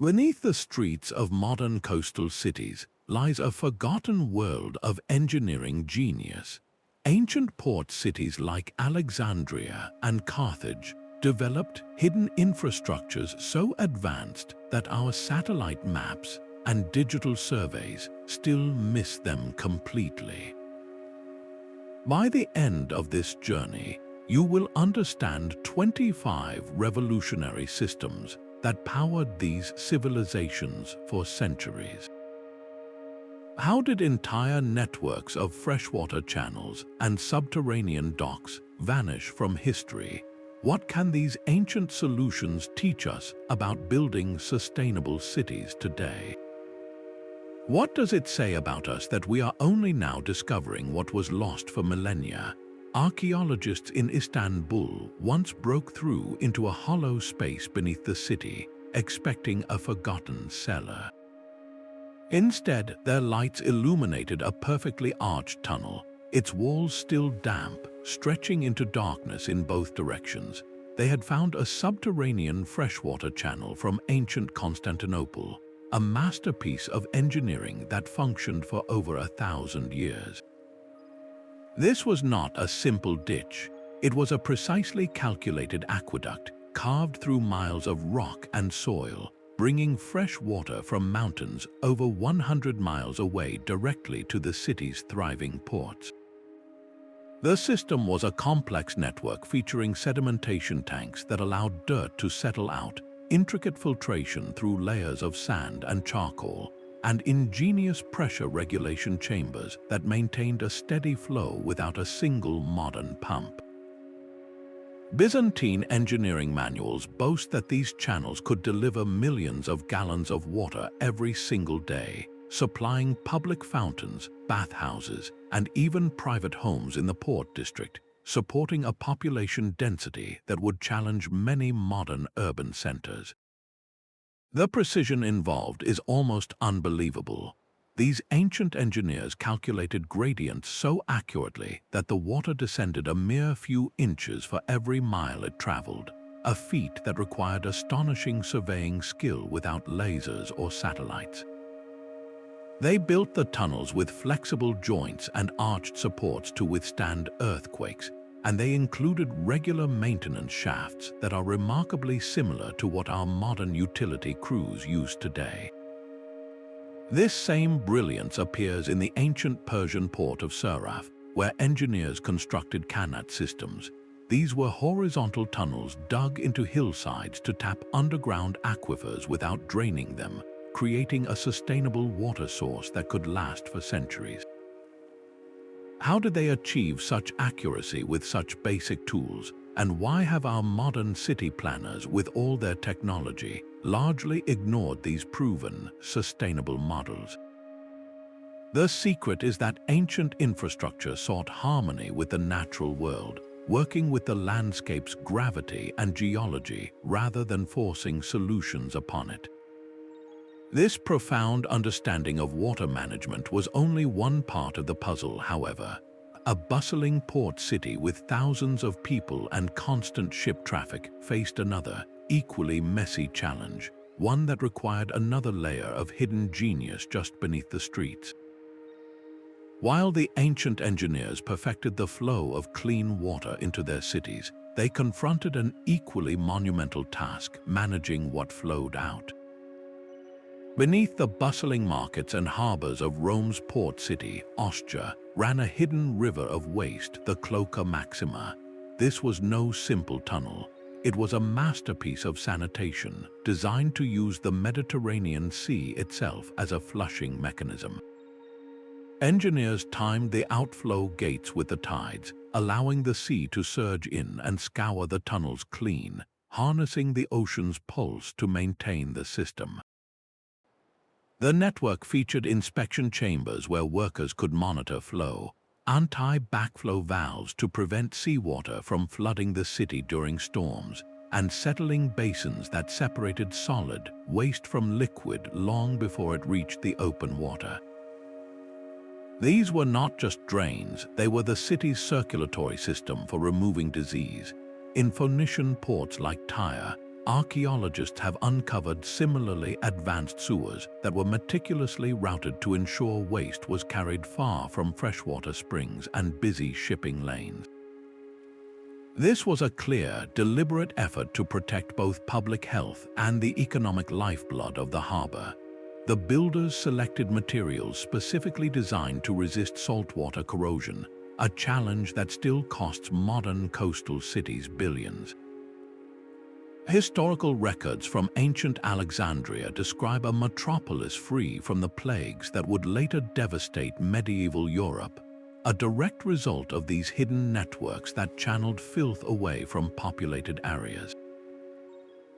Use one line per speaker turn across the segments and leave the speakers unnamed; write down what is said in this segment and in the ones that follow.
Beneath the streets of modern coastal cities lies a forgotten world of engineering genius. Ancient port cities like Alexandria and Carthage developed hidden infrastructures so advanced that our satellite maps and digital surveys still miss them completely. By the end of this journey, you will understand 25 revolutionary systems that powered these civilizations for centuries. How did entire networks of freshwater channels and subterranean docks vanish from history? What can these ancient solutions teach us about building sustainable cities today? What does it say about us that we are only now discovering what was lost for millennia? Archaeologists in Istanbul once broke through into a hollow space beneath the city, expecting a forgotten cellar. Instead, their lights illuminated a perfectly arched tunnel, its walls still damp, stretching into darkness in both directions. They had found a subterranean freshwater channel from ancient Constantinople, a masterpiece of engineering that functioned for over 1,000 years. This was not a simple ditch. It was a precisely calculated aqueduct carved through miles of rock and soil, bringing fresh water from mountains over 100 miles away directly to the city's thriving ports. The system was a complex network featuring sedimentation tanks that allowed dirt to settle out, intricate filtration through layers of sand and charcoal, and ingenious pressure regulation chambers that maintained a steady flow without a single modern pump. Byzantine engineering manuals boast that these channels could deliver millions of gallons of water every single day, supplying public fountains, bathhouses, and even private homes in the port district, supporting a population density that would challenge many modern urban centers. The precision involved is almost unbelievable. These ancient engineers calculated gradients so accurately that the water descended a mere few inches for every mile it traveled, a feat that required astonishing surveying skill without lasers or satellites. They built the tunnels with flexible joints and arched supports to withstand earthquakes, and they included regular maintenance shafts that are remarkably similar to what our modern utility crews use today. This same brilliance appears in the ancient Persian port of Suraf, where engineers constructed canal systems. These were horizontal tunnels dug into hillsides to tap underground aquifers without draining them, creating a sustainable water source that could last for centuries. How did they achieve such accuracy with such basic tools, and why have our modern city planners, with all their technology, largely ignored these proven, sustainable models? The secret is that ancient infrastructure sought harmony with the natural world, working with the landscape's gravity and geology rather than forcing solutions upon it. This profound understanding of water management was only one part of the puzzle, however. A bustling port city with thousands of people and constant ship traffic faced another, equally messy challenge, one that required another layer of hidden genius just beneath the streets. While the ancient engineers perfected the flow of clean water into their cities, they confronted an equally monumental task: managing what flowed out. Beneath the bustling markets and harbors of Rome's port city, Ostia, ran a hidden river of waste, the Cloaca Maxima. This was no simple tunnel. It was a masterpiece of sanitation, designed to use the Mediterranean Sea itself as a flushing mechanism. Engineers timed the outflow gates with the tides, allowing the sea to surge in and scour the tunnels clean, harnessing the ocean's pulse to maintain the system. The network featured inspection chambers where workers could monitor flow, anti-backflow valves to prevent seawater from flooding the city during storms, and settling basins that separated solid waste from liquid long before it reached the open water. These were not just drains, they were the city's circulatory system for removing disease. In Phoenician ports like Tyre, archaeologists have uncovered similarly advanced sewers that were meticulously routed to ensure waste was carried far from freshwater springs and busy shipping lanes. This was a clear, deliberate effort to protect both public health and the economic lifeblood of the harbor. The builders selected materials specifically designed to resist saltwater corrosion, a challenge that still costs modern coastal cities billions. Historical records from ancient Alexandria describe a metropolis free from the plagues that would later devastate medieval Europe, a direct result of these hidden networks that channeled filth away from populated areas.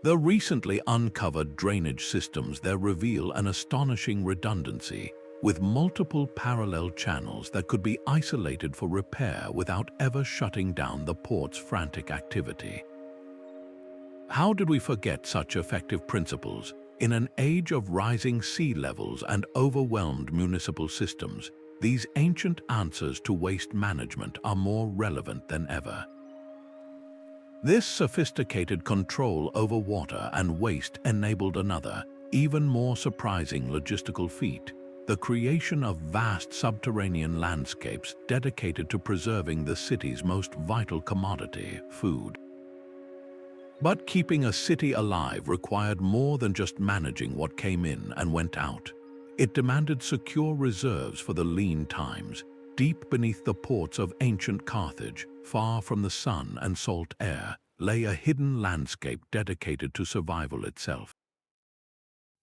The recently uncovered drainage systems there reveal an astonishing redundancy, with multiple parallel channels that could be isolated for repair without ever shutting down the port's frantic activity. How did we forget such effective principles? In an age of rising sea levels and overwhelmed municipal systems, these ancient answers to waste management are more relevant than ever. This sophisticated control over water and waste enabled another, even more surprising logistical feat: the creation of vast subterranean landscapes dedicated to preserving the city's most vital commodity, food. But keeping a city alive required more than just managing what came in and went out. It demanded secure reserves for the lean times. Deep beneath the ports of ancient Carthage, far from the sun and salt air, lay a hidden landscape dedicated to survival itself.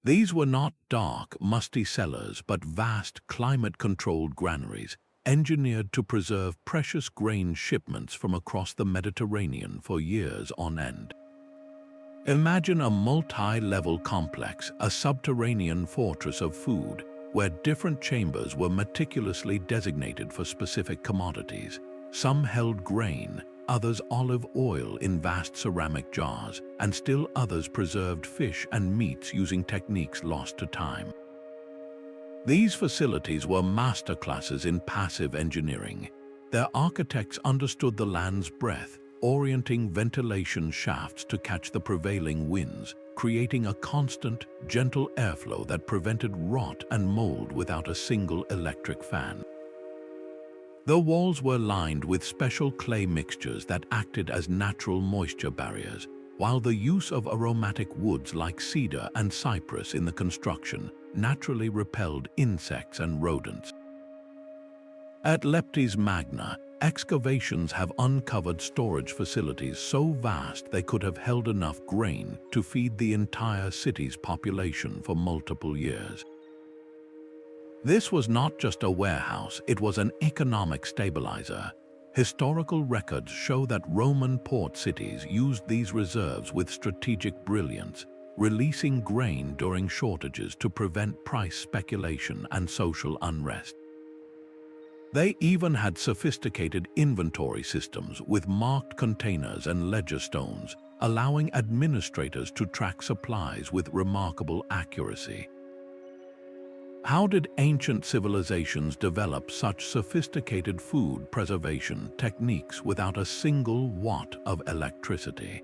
These were not dark, musty cellars, but vast, climate-controlled granaries, engineered to preserve precious grain shipments from across the Mediterranean for years on end. Imagine a multi-level complex, a subterranean fortress of food, where different chambers were meticulously designated for specific commodities. Some held grain, others olive oil in vast ceramic jars, and still others preserved fish and meats using techniques lost to time. These facilities were masterclasses in passive engineering. Their architects understood the land's breath, orienting ventilation shafts to catch the prevailing winds, creating a constant, gentle airflow that prevented rot and mold without a single electric fan. The walls were lined with special clay mixtures that acted as natural moisture barriers, while the use of aromatic woods like cedar and cypress in the construction naturally repelled insects and rodents. At Leptis Magna, excavations have uncovered storage facilities so vast they could have held enough grain to feed the entire city's population for multiple years. This was not just a warehouse, it was an economic stabilizer. Historical records show that Roman port cities used these reserves with strategic brilliance, releasing grain during shortages to prevent price speculation and social unrest. They even had sophisticated inventory systems with marked containers and ledger stones, allowing administrators to track supplies with remarkable accuracy. How did ancient civilizations develop such sophisticated food preservation techniques without a single watt of electricity?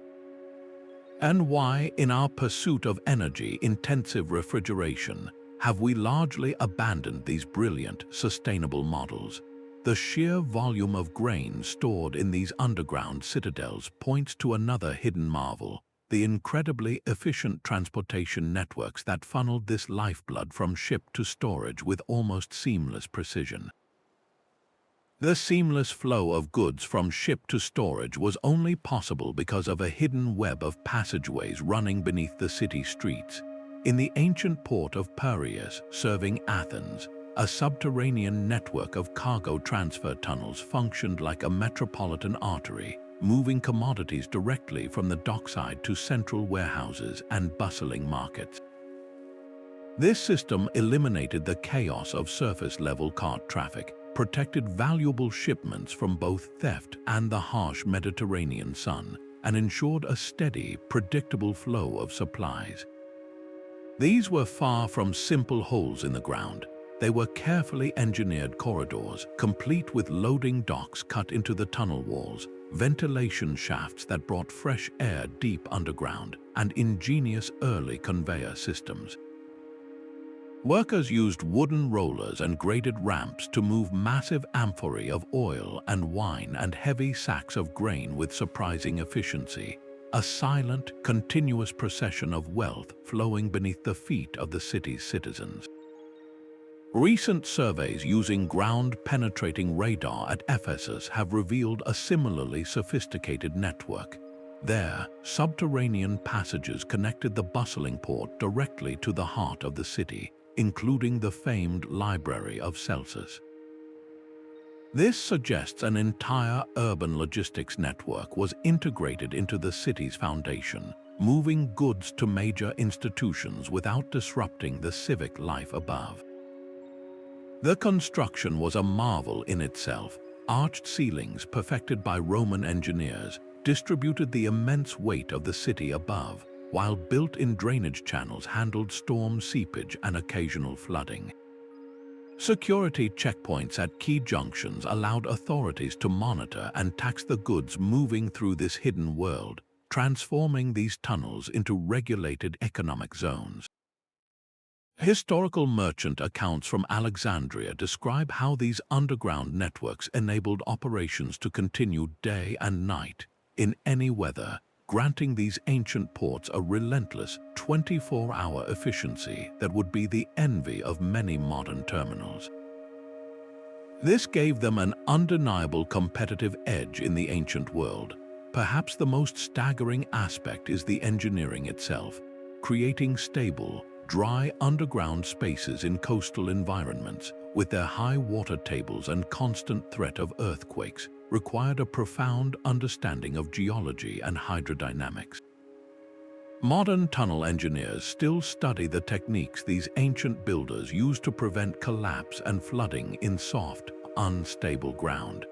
And why, in our pursuit of energy-intensive refrigeration, have we largely abandoned these brilliant, sustainable models? The sheer volume of grain stored in these underground citadels points to another hidden marvel: the incredibly efficient transportation networks that funneled this lifeblood from ship to storage with almost seamless precision. The seamless flow of goods from ship to storage was only possible because of a hidden web of passageways running beneath the city streets. In the ancient port of Piraeus, serving Athens, a subterranean network of cargo transfer tunnels functioned like a metropolitan artery, moving commodities directly from the dockside to central warehouses and bustling markets. This system eliminated the chaos of surface-level cart traffic, protected valuable shipments from both theft and the harsh Mediterranean sun, and ensured a steady, predictable flow of supplies. These were far from simple holes in the ground. They were carefully engineered corridors, complete with loading docks cut into the tunnel walls, ventilation shafts that brought fresh air deep underground, and ingenious early conveyor systems. Workers used wooden rollers and graded ramps to move massive amphorae of oil and wine and heavy sacks of grain with surprising efficiency, a silent, continuous procession of wealth flowing beneath the feet of the city's citizens. Recent surveys using ground-penetrating radar at Ephesus have revealed a similarly sophisticated network. There, subterranean passages connected the bustling port directly to the heart of the city, including the famed Library of Celsus. This suggests an entire urban logistics network was integrated into the city's foundation, moving goods to major institutions without disrupting the civic life above. The construction was a marvel in itself. Arched ceilings, perfected by Roman engineers, distributed the immense weight of the city above, while built-in drainage channels handled storm seepage and occasional flooding. Security checkpoints at key junctions allowed authorities to monitor and tax the goods moving through this hidden world, transforming these tunnels into regulated economic zones. Historical merchant accounts from Alexandria describe how these underground networks enabled operations to continue day and night, in any weather, granting these ancient ports a relentless 24-hour efficiency that would be the envy of many modern terminals. This gave them an undeniable competitive edge in the ancient world. Perhaps the most staggering aspect is the engineering itself. Creating stable, dry underground spaces in coastal environments, with their high water tables and constant threat of earthquakes, required a profound understanding of geology and hydrodynamics. Modern tunnel engineers still study the techniques these ancient builders used to prevent collapse and flooding in soft, unstable ground.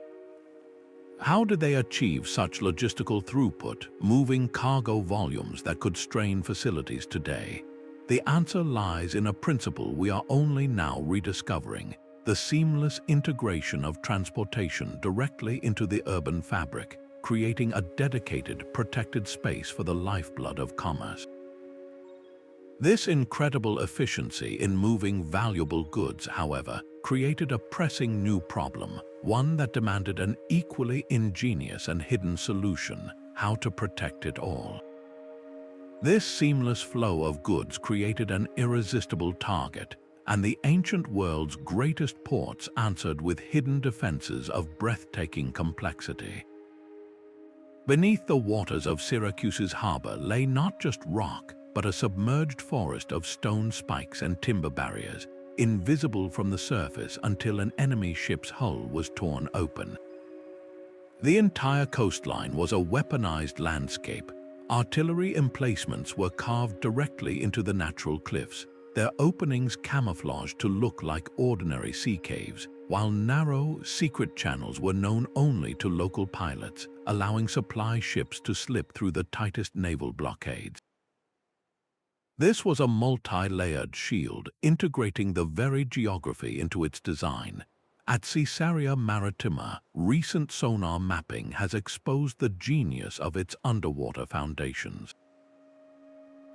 How did they achieve such logistical throughput, moving cargo volumes that could strain facilities today? The answer lies in a principle we are only now rediscovering: the seamless integration of transportation directly into the urban fabric, creating a dedicated, protected space for the lifeblood of commerce. This incredible efficiency in moving valuable goods, however, created a pressing new problem, one that demanded an equally ingenious and hidden solution: how to protect it all. This seamless flow of goods created an irresistible target, and the ancient world's greatest ports answered with hidden defenses of breathtaking complexity. Beneath the waters of Syracuse's harbor lay not just rock, but a submerged forest of stone spikes and timber barriers, invisible from the surface until an enemy ship's hull was torn open. The entire coastline was a weaponized landscape. Artillery emplacements were carved directly into the natural cliffs, their openings camouflaged to look like ordinary sea caves, while narrow, secret channels were known only to local pilots, allowing supply ships to slip through the tightest naval blockades. This was a multi-layered shield, integrating the very geography into its design. At Caesarea Maritima, recent sonar mapping has exposed the genius of its underwater foundations.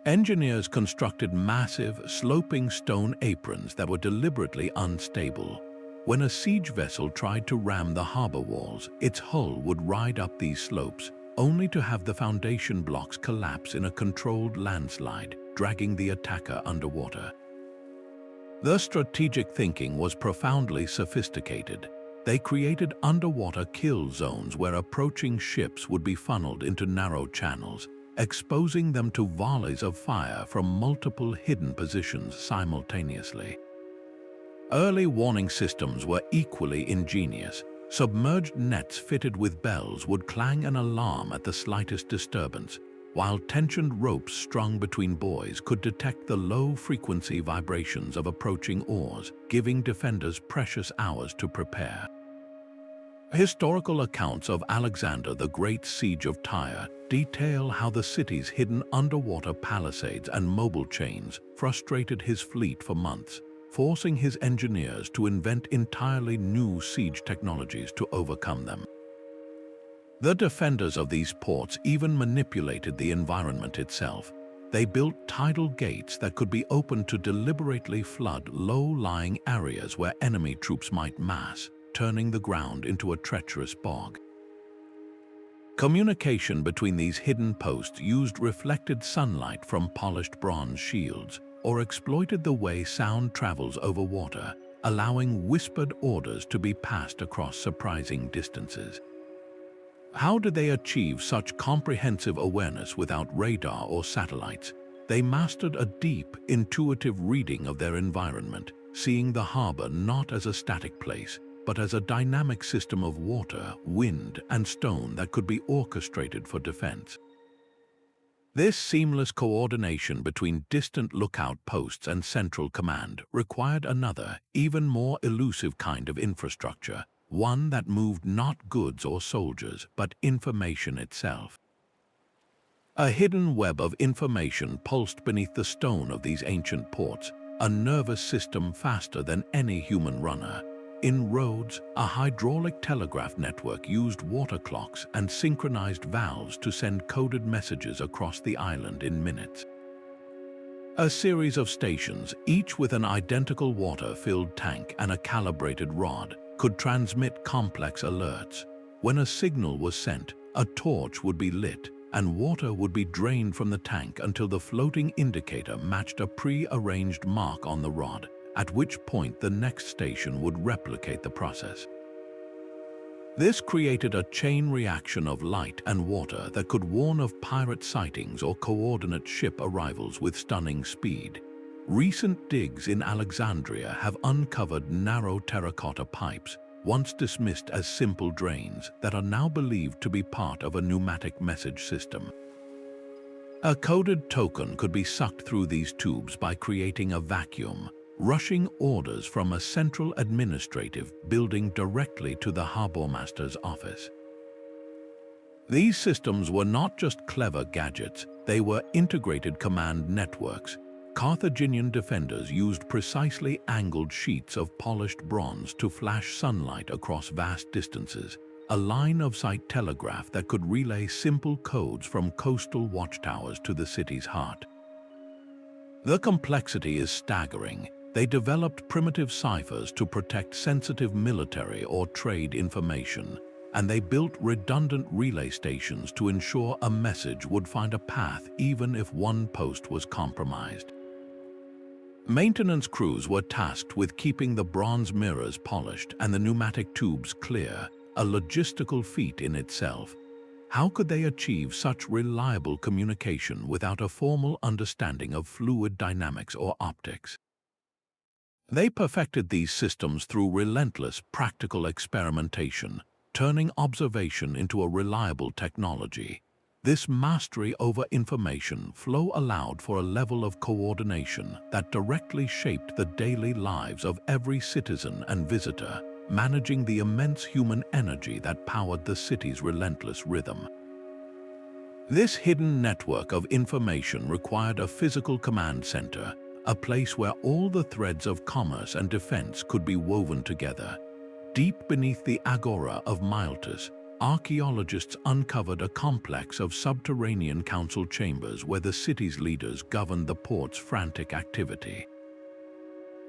Engineers constructed massive, sloping stone aprons that were deliberately unstable. When a siege vessel tried to ram the harbor walls, its hull would ride up these slopes, only to have the foundation blocks collapse in a controlled landslide, dragging the attacker underwater. The strategic thinking was profoundly sophisticated. They created underwater kill zones where approaching ships would be funneled into narrow channels, exposing them to volleys of fire from multiple hidden positions simultaneously. Early warning systems were equally ingenious. Submerged nets fitted with bells would clang an alarm at the slightest disturbance, while tensioned ropes strung between buoys could detect the low-frequency vibrations of approaching oars, giving defenders precious hours to prepare. Historical accounts of Alexander the Great's siege of Tyre detail how the city's hidden underwater palisades and mobile chains frustrated his fleet for months, forcing his engineers to invent entirely new siege technologies to overcome them. The defenders of these ports even manipulated the environment itself. They built tidal gates that could be opened to deliberately flood low-lying areas where enemy troops might mass, turning the ground into a treacherous bog. Communication between these hidden posts used reflected sunlight from polished bronze shields, or exploited the way sound travels over water, allowing whispered orders to be passed across surprising distances. How did they achieve such comprehensive awareness without radar or satellites? They mastered a deep, intuitive reading of their environment, seeing the harbor not as a static place, but as a dynamic system of water, wind, and stone that could be orchestrated for defense. This seamless coordination between distant lookout posts and central command required another, even more elusive kind of infrastructure, one that moved not goods or soldiers, but information itself. A hidden web of information pulsed beneath the stone of these ancient ports, a nervous system faster than any human runner. In roads, a hydraulic telegraph network used water clocks and synchronized valves to send coded messages across the island in minutes. A series of stations, each with an identical water-filled tank and a calibrated rod, could transmit complex alerts. When a signal was sent, a torch would be lit, and water would be drained from the tank until the floating indicator matched a pre-arranged mark on the rod, at which point the next station would replicate the process. This created a chain reaction of light and water that could warn of pirate sightings or coordinate ship arrivals with stunning speed. Recent digs in Alexandria have uncovered narrow terracotta pipes, once dismissed as simple drains, that are now believed to be part of a pneumatic message system. A coded token could be sucked through these tubes by creating a vacuum, rushing orders from a central administrative building directly to the harbormaster's office. These systems were not just clever gadgets, they were integrated command networks. Carthaginian defenders used precisely angled sheets of polished bronze to flash sunlight across vast distances, a line-of-sight telegraph that could relay simple codes from coastal watchtowers to the city's heart. The complexity is staggering. They developed primitive ciphers to protect sensitive military or trade information, and they built redundant relay stations to ensure a message would find a path even if one post was compromised. Maintenance crews were tasked with keeping the bronze mirrors polished and the pneumatic tubes clear, a logistical feat in itself. How could they achieve such reliable communication without a formal understanding of fluid dynamics or optics? They perfected these systems through relentless practical experimentation, turning observation into a reliable technology. This mastery over information flow allowed for a level of coordination that directly shaped the daily lives of every citizen and visitor, managing the immense human energy that powered the city's relentless rhythm. This hidden network of information required a physical command center, a place where all the threads of commerce and defense could be woven together. Deep beneath the Agora of Miletus, archaeologists uncovered a complex of subterranean council chambers where the city's leaders governed the port's frantic activity.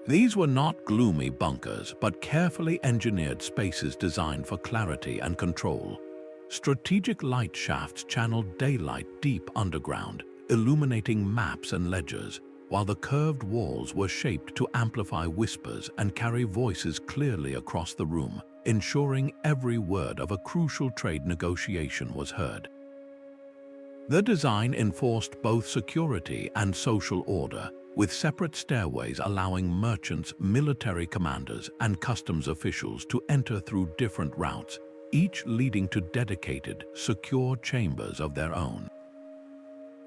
These were not gloomy bunkers, but carefully engineered spaces designed for clarity and control. Strategic light shafts channeled daylight deep underground, illuminating maps and ledgers, while the curved walls were shaped to amplify whispers and carry voices clearly across the room, ensuring every word of a crucial trade negotiation was heard. The design enforced both security and social order, with separate stairways allowing merchants, military commanders, and customs officials to enter through different routes, each leading to dedicated, secure chambers of their own.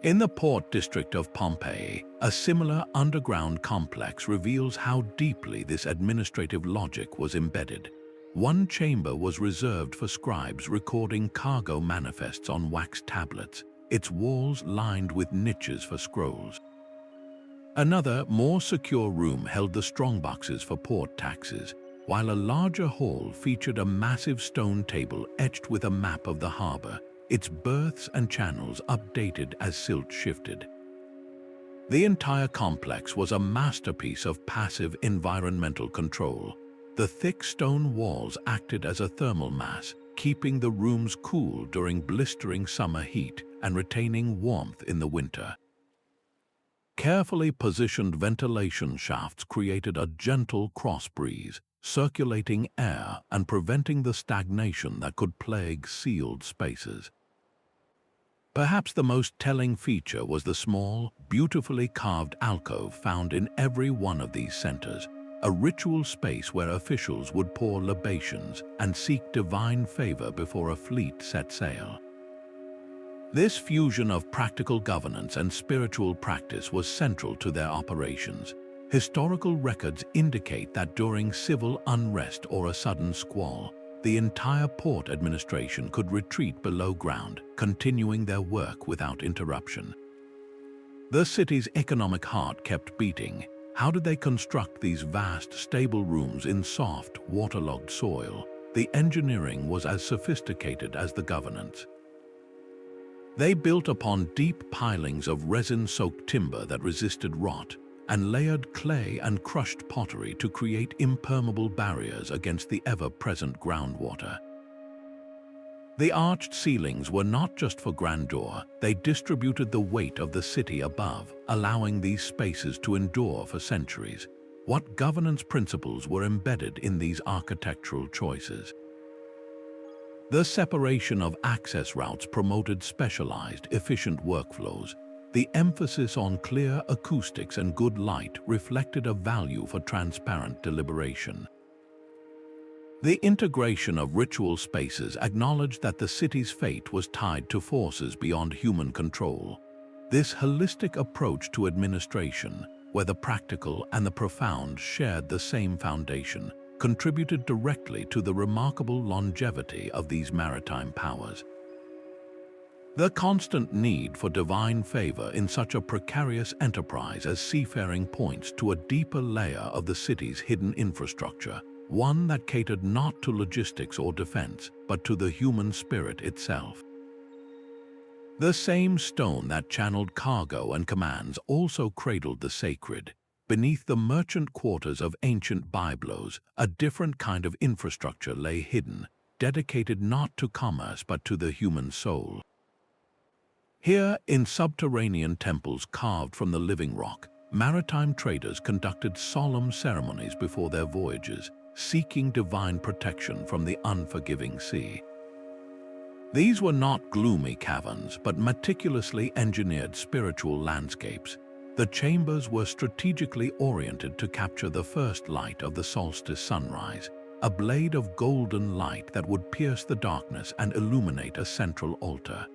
In the port district of Pompeii, a similar underground complex reveals how deeply this administrative logic was embedded. One chamber was reserved for scribes recording cargo manifests on wax tablets, its walls lined with niches for scrolls. Another, more secure room held the strongboxes for port taxes, while a larger hall featured a massive stone table etched with a map of the harbor, its berths and channels updated as silt shifted. The entire complex was a masterpiece of passive environmental control. The thick stone walls acted as a thermal mass, keeping the rooms cool during blistering summer heat and retaining warmth in the winter. Carefully positioned ventilation shafts created a gentle cross breeze, circulating air and preventing the stagnation that could plague sealed spaces. Perhaps the most telling feature was the small, beautifully carved alcove found in every one of these centers, a ritual space where officials would pour libations and seek divine favor before a fleet set sail. This fusion of practical governance and spiritual practice was central to their operations. Historical records indicate that during civil unrest or a sudden squall, the entire port administration could retreat below ground, continuing their work without interruption. The city's economic heart kept beating. How did they construct these vast, stable rooms in soft, waterlogged soil? The engineering was as sophisticated as the governance. They built upon deep pilings of resin-soaked timber that resisted rot, and layered clay and crushed pottery to create impermeable barriers against the ever-present groundwater. The arched ceilings were not just for grandeur, they distributed the weight of the city above, allowing these spaces to endure for centuries. What governance principles were embedded in these architectural choices? The separation of access routes promoted specialized, efficient workflows. The emphasis on clear acoustics and good light reflected a value for transparent deliberation. The integration of ritual spaces acknowledged that the city's fate was tied to forces beyond human control. This holistic approach to administration, where the practical and the profound shared the same foundation, contributed directly to the remarkable longevity of these maritime powers. The constant need for divine favor in such a precarious enterprise as seafaring points to a deeper layer of the city's hidden infrastructure, one that catered not to logistics or defense, but to the human spirit itself. The same stone that channeled cargo and commands also cradled the sacred. Beneath the merchant quarters of ancient Byblos, a different kind of infrastructure lay hidden, dedicated not to commerce but to the human soul. Here, in subterranean temples carved from the living rock, maritime traders conducted solemn ceremonies before their voyages, seeking divine protection from the unforgiving sea. These were not gloomy caverns, but meticulously engineered spiritual landscapes. The chambers were strategically oriented to capture the first light of the solstice sunrise, a blade of golden light that would pierce the darkness and illuminate a central altar.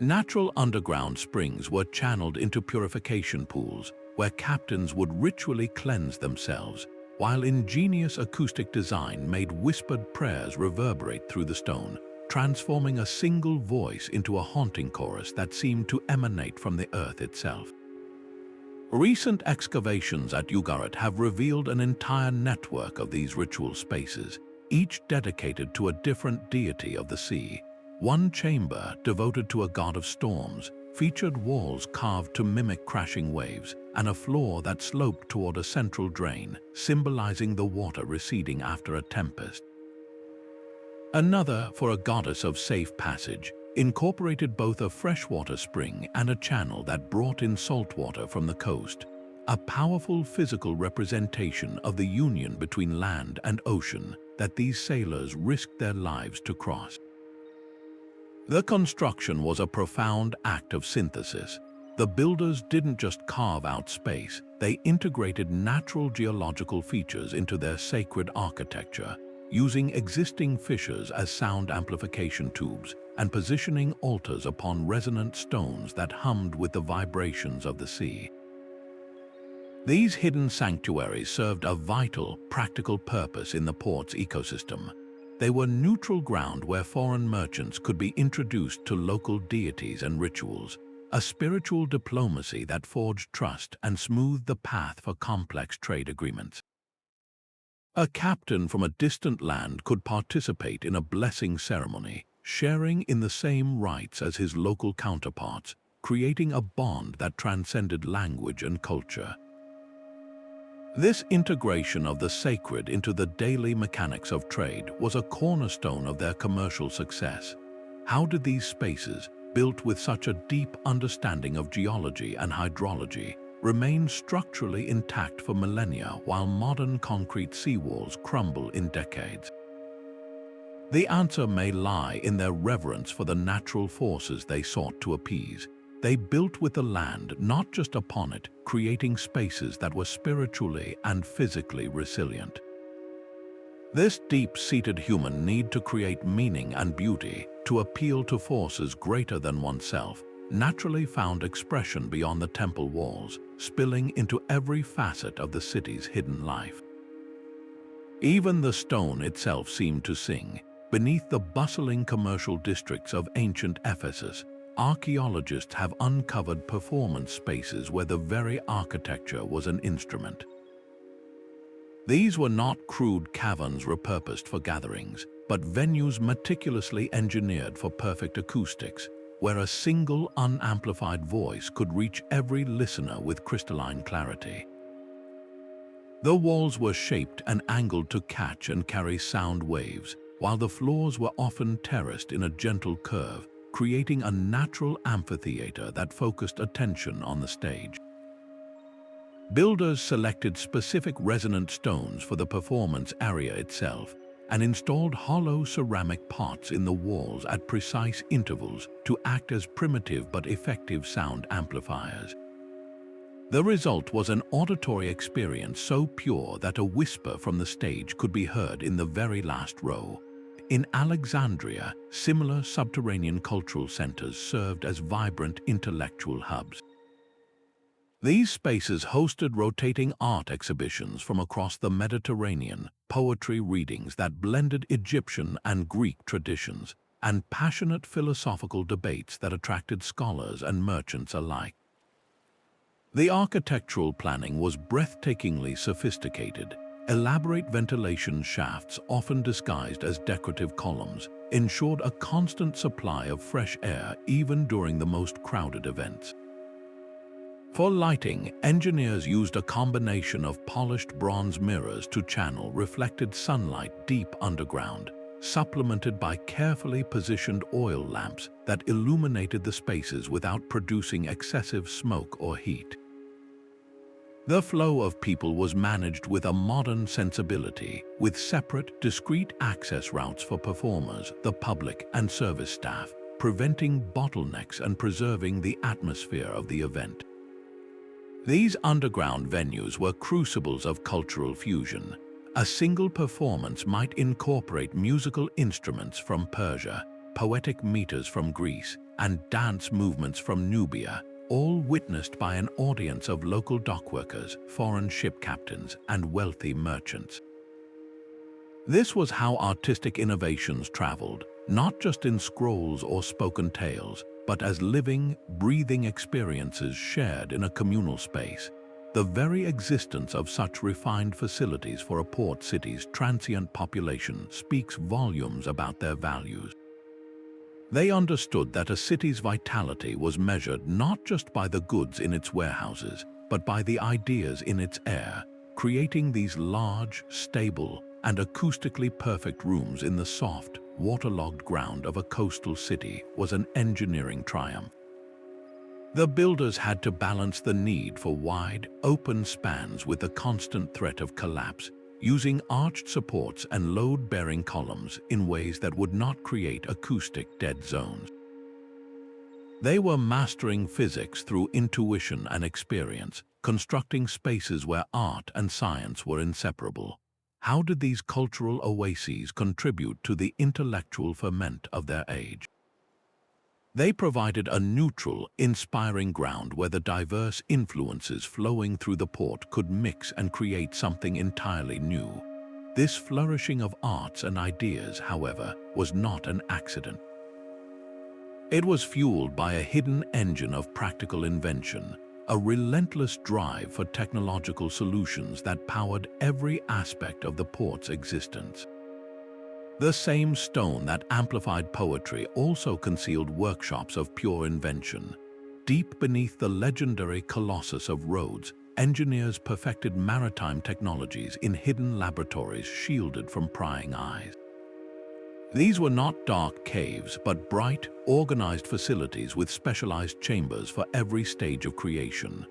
Natural underground springs were channeled into purification pools, where captains would ritually cleanse themselves, while ingenious acoustic design made whispered prayers reverberate through the stone, transforming a single voice into a haunting chorus that seemed to emanate from the earth itself. Recent excavations at Ugarit have revealed an entire network of these ritual spaces, each dedicated to a different deity of the sea. One chamber, devoted to a god of storms, featured walls carved to mimic crashing waves and a floor that sloped toward a central drain, symbolizing the water receding after a tempest. Another, for a goddess of safe passage, incorporated both a freshwater spring and a channel that brought in salt water from the coast, a powerful physical representation of the union between land and ocean that these sailors risked their lives to cross. The construction was a profound act of synthesis. The builders didn't just carve out space, they integrated natural geological features into their sacred architecture, using existing fissures as sound amplification tubes and positioning altars upon resonant stones that hummed with the vibrations of the sea. These hidden sanctuaries served a vital, practical purpose in the port's ecosystem. They were neutral ground where foreign merchants could be introduced to local deities and rituals, a spiritual diplomacy that forged trust and smoothed the path for complex trade agreements. A captain from a distant land could participate in a blessing ceremony, sharing in the same rites as his local counterparts, creating a bond that transcended language and culture. This integration of the sacred into the daily mechanics of trade was a cornerstone of their commercial success. How did these spaces, built with such a deep understanding of geology and hydrology, remain structurally intact for millennia while modern concrete seawalls crumble in decades? The answer may lie in their reverence for the natural forces they sought to appease. They built with the land, not just upon it, creating spaces that were spiritually and physically resilient. This deep-seated human need to create meaning and beauty, to appeal to forces greater than oneself, naturally found expression beyond the temple walls, spilling into every facet of the city's hidden life. Even the stone itself seemed to sing. Beneath the bustling commercial districts of ancient Ephesus, archaeologists have uncovered performance spaces where the very architecture was an instrument. These were not crude caverns repurposed for gatherings, but venues meticulously engineered for perfect acoustics, where a single unamplified voice could reach every listener with crystalline clarity. The walls were shaped and angled to catch and carry sound waves, while the floors were often terraced in a gentle curve, creating a natural amphitheater that focused attention on the stage. Builders selected specific resonant stones for the performance area itself and installed hollow ceramic pots in the walls at precise intervals to act as primitive but effective sound amplifiers. The result was an auditory experience so pure that a whisper from the stage could be heard in the very last row. In Alexandria, similar subterranean cultural centers served as vibrant intellectual hubs. These spaces hosted rotating art exhibitions from across the Mediterranean, poetry readings that blended Egyptian and Greek traditions, and passionate philosophical debates that attracted scholars and merchants alike. The architectural planning was breathtakingly sophisticated. Elaborate ventilation shafts, often disguised as decorative columns, ensured a constant supply of fresh air even during the most crowded events. For lighting, engineers used a combination of polished bronze mirrors to channel reflected sunlight deep underground, supplemented by carefully positioned oil lamps that illuminated the spaces without producing excessive smoke or heat. The flow of people was managed with a modern sensibility, with separate, discrete access routes for performers, the public, and service staff, preventing bottlenecks and preserving the atmosphere of the event. These underground venues were crucibles of cultural fusion. A single performance might incorporate musical instruments from Persia, poetic meters from Greece, and dance movements from Nubia, all witnessed by an audience of local dockworkers, foreign ship captains, and wealthy merchants. This was how artistic innovations traveled, not just in scrolls or spoken tales, but as living, breathing experiences shared in a communal space. The very existence of such refined facilities for a port city's transient population speaks volumes about their values. They understood that a city's vitality was measured not just by the goods in its warehouses, but by the ideas in its air. Creating these large, stable, and acoustically perfect rooms in the soft, waterlogged ground of a coastal city was an engineering triumph. The builders had to balance the need for wide, open spans with the constant threat of collapse, using arched supports and load-bearing columns in ways that would not create acoustic dead zones. They were mastering physics through intuition and experience, constructing spaces where art and science were inseparable. How did these cultural oases contribute to the intellectual ferment of their age? They provided a neutral, inspiring ground where the diverse influences flowing through the port could mix and create something entirely new. This flourishing of arts and ideas, however, was not an accident. It was fueled by a hidden engine of practical invention, a relentless drive for technological solutions that powered every aspect of the port's existence. The same stone that amplified poetry also concealed workshops of pure invention. Deep beneath the legendary Colossus of Rhodes, engineers perfected maritime technologies in hidden laboratories shielded from prying eyes. These were not dark caves, but bright, organized facilities with specialized chambers for every stage of creation.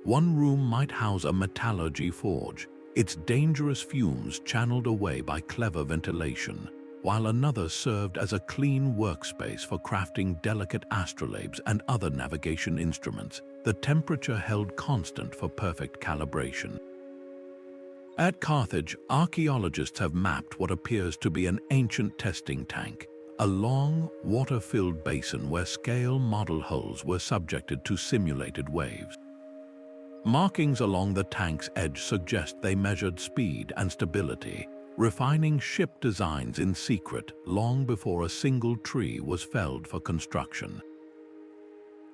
One room might house a metallurgy forge, its dangerous fumes channeled away by clever ventilation, while another served as a clean workspace for crafting delicate astrolabes and other navigation instruments, the temperature held constant for perfect calibration. At Carthage, archaeologists have mapped what appears to be an ancient testing tank, a long, water-filled basin where scale model hulls were subjected to simulated waves. Markings along the tank's edge suggest they measured speed and stability, refining ship designs in secret long before a single tree was felled for construction.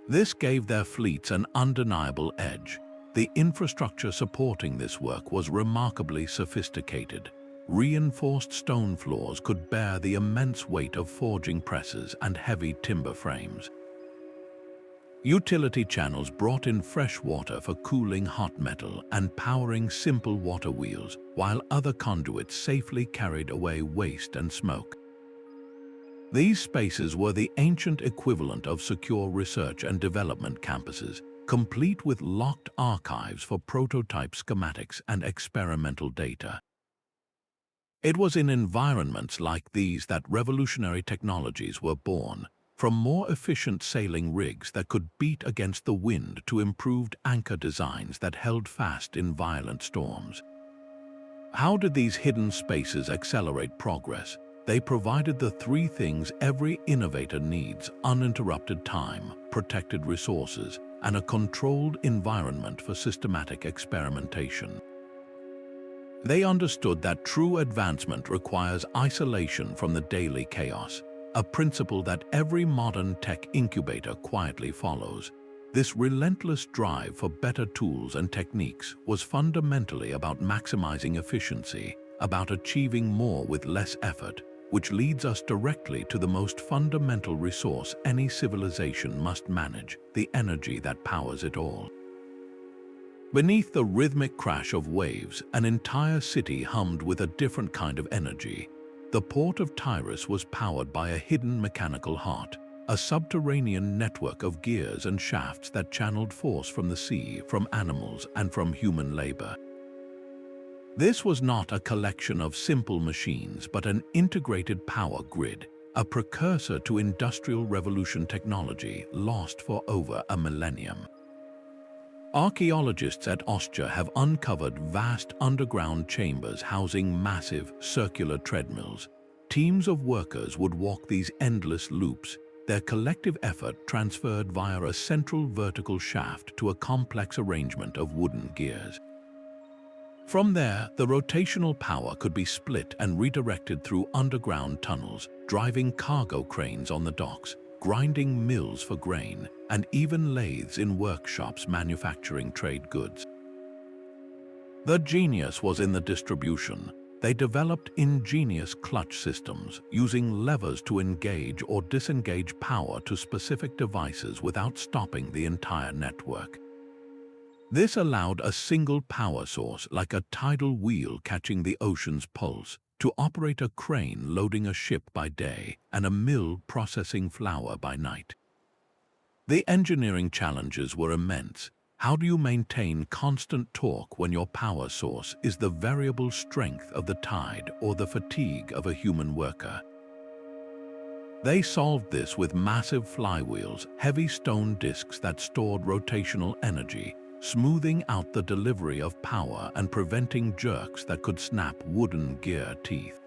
This gave their fleets an undeniable edge. The infrastructure supporting this work was remarkably sophisticated. Reinforced stone floors could bear the immense weight of forging presses and heavy timber frames. Utility channels brought in fresh water for cooling hot metal and powering simple water wheels, while other conduits safely carried away waste and smoke. These spaces were the ancient equivalent of secure research and development campuses, complete with locked archives for prototype schematics and experimental data. It was in environments like these that revolutionary technologies were born, from more efficient sailing rigs that could beat against the wind to improved anchor designs that held fast in violent storms. How did these hidden spaces accelerate progress? They provided the three things every innovator needs: uninterrupted time, protected resources, and a controlled environment for systematic experimentation. They understood that true advancement requires isolation from the daily chaos, a principle that every modern tech incubator quietly follows. This relentless drive for better tools and techniques was fundamentally about maximizing efficiency, about achieving more with less effort, which leads us directly to the most fundamental resource any civilization must manage: the energy that powers it all. Beneath the rhythmic crash of waves, an entire city hummed with a different kind of energy. The port of Tyrus was powered by a hidden mechanical heart, a subterranean network of gears and shafts that channeled force from the sea, from animals, and from human labor. This was not a collection of simple machines, but an integrated power grid, a precursor to Industrial Revolution technology lost for over a millennium. Archaeologists at Ostia have uncovered vast underground chambers housing massive circular treadmills. Teams of workers would walk these endless loops, their collective effort transferred via a central vertical shaft to a complex arrangement of wooden gears. From there, the rotational power could be split and redirected through underground tunnels, driving cargo cranes on the docks, grinding mills for grain, and even lathes in workshops manufacturing trade goods. The genius was in the distribution. They developed ingenious clutch systems, using levers to engage or disengage power to specific devices without stopping the entire network. This allowed a single power source, like a tidal wheel catching the ocean's pulse, to operate a crane loading a ship by day and a mill processing flour by night. The engineering challenges were immense. How do you maintain constant torque when your power source is the variable strength of the tide or the fatigue of a human worker? They solved this with massive flywheels, heavy stone discs that stored rotational energy, smoothing out the delivery of power and preventing jerks that could snap wooden gear teeth.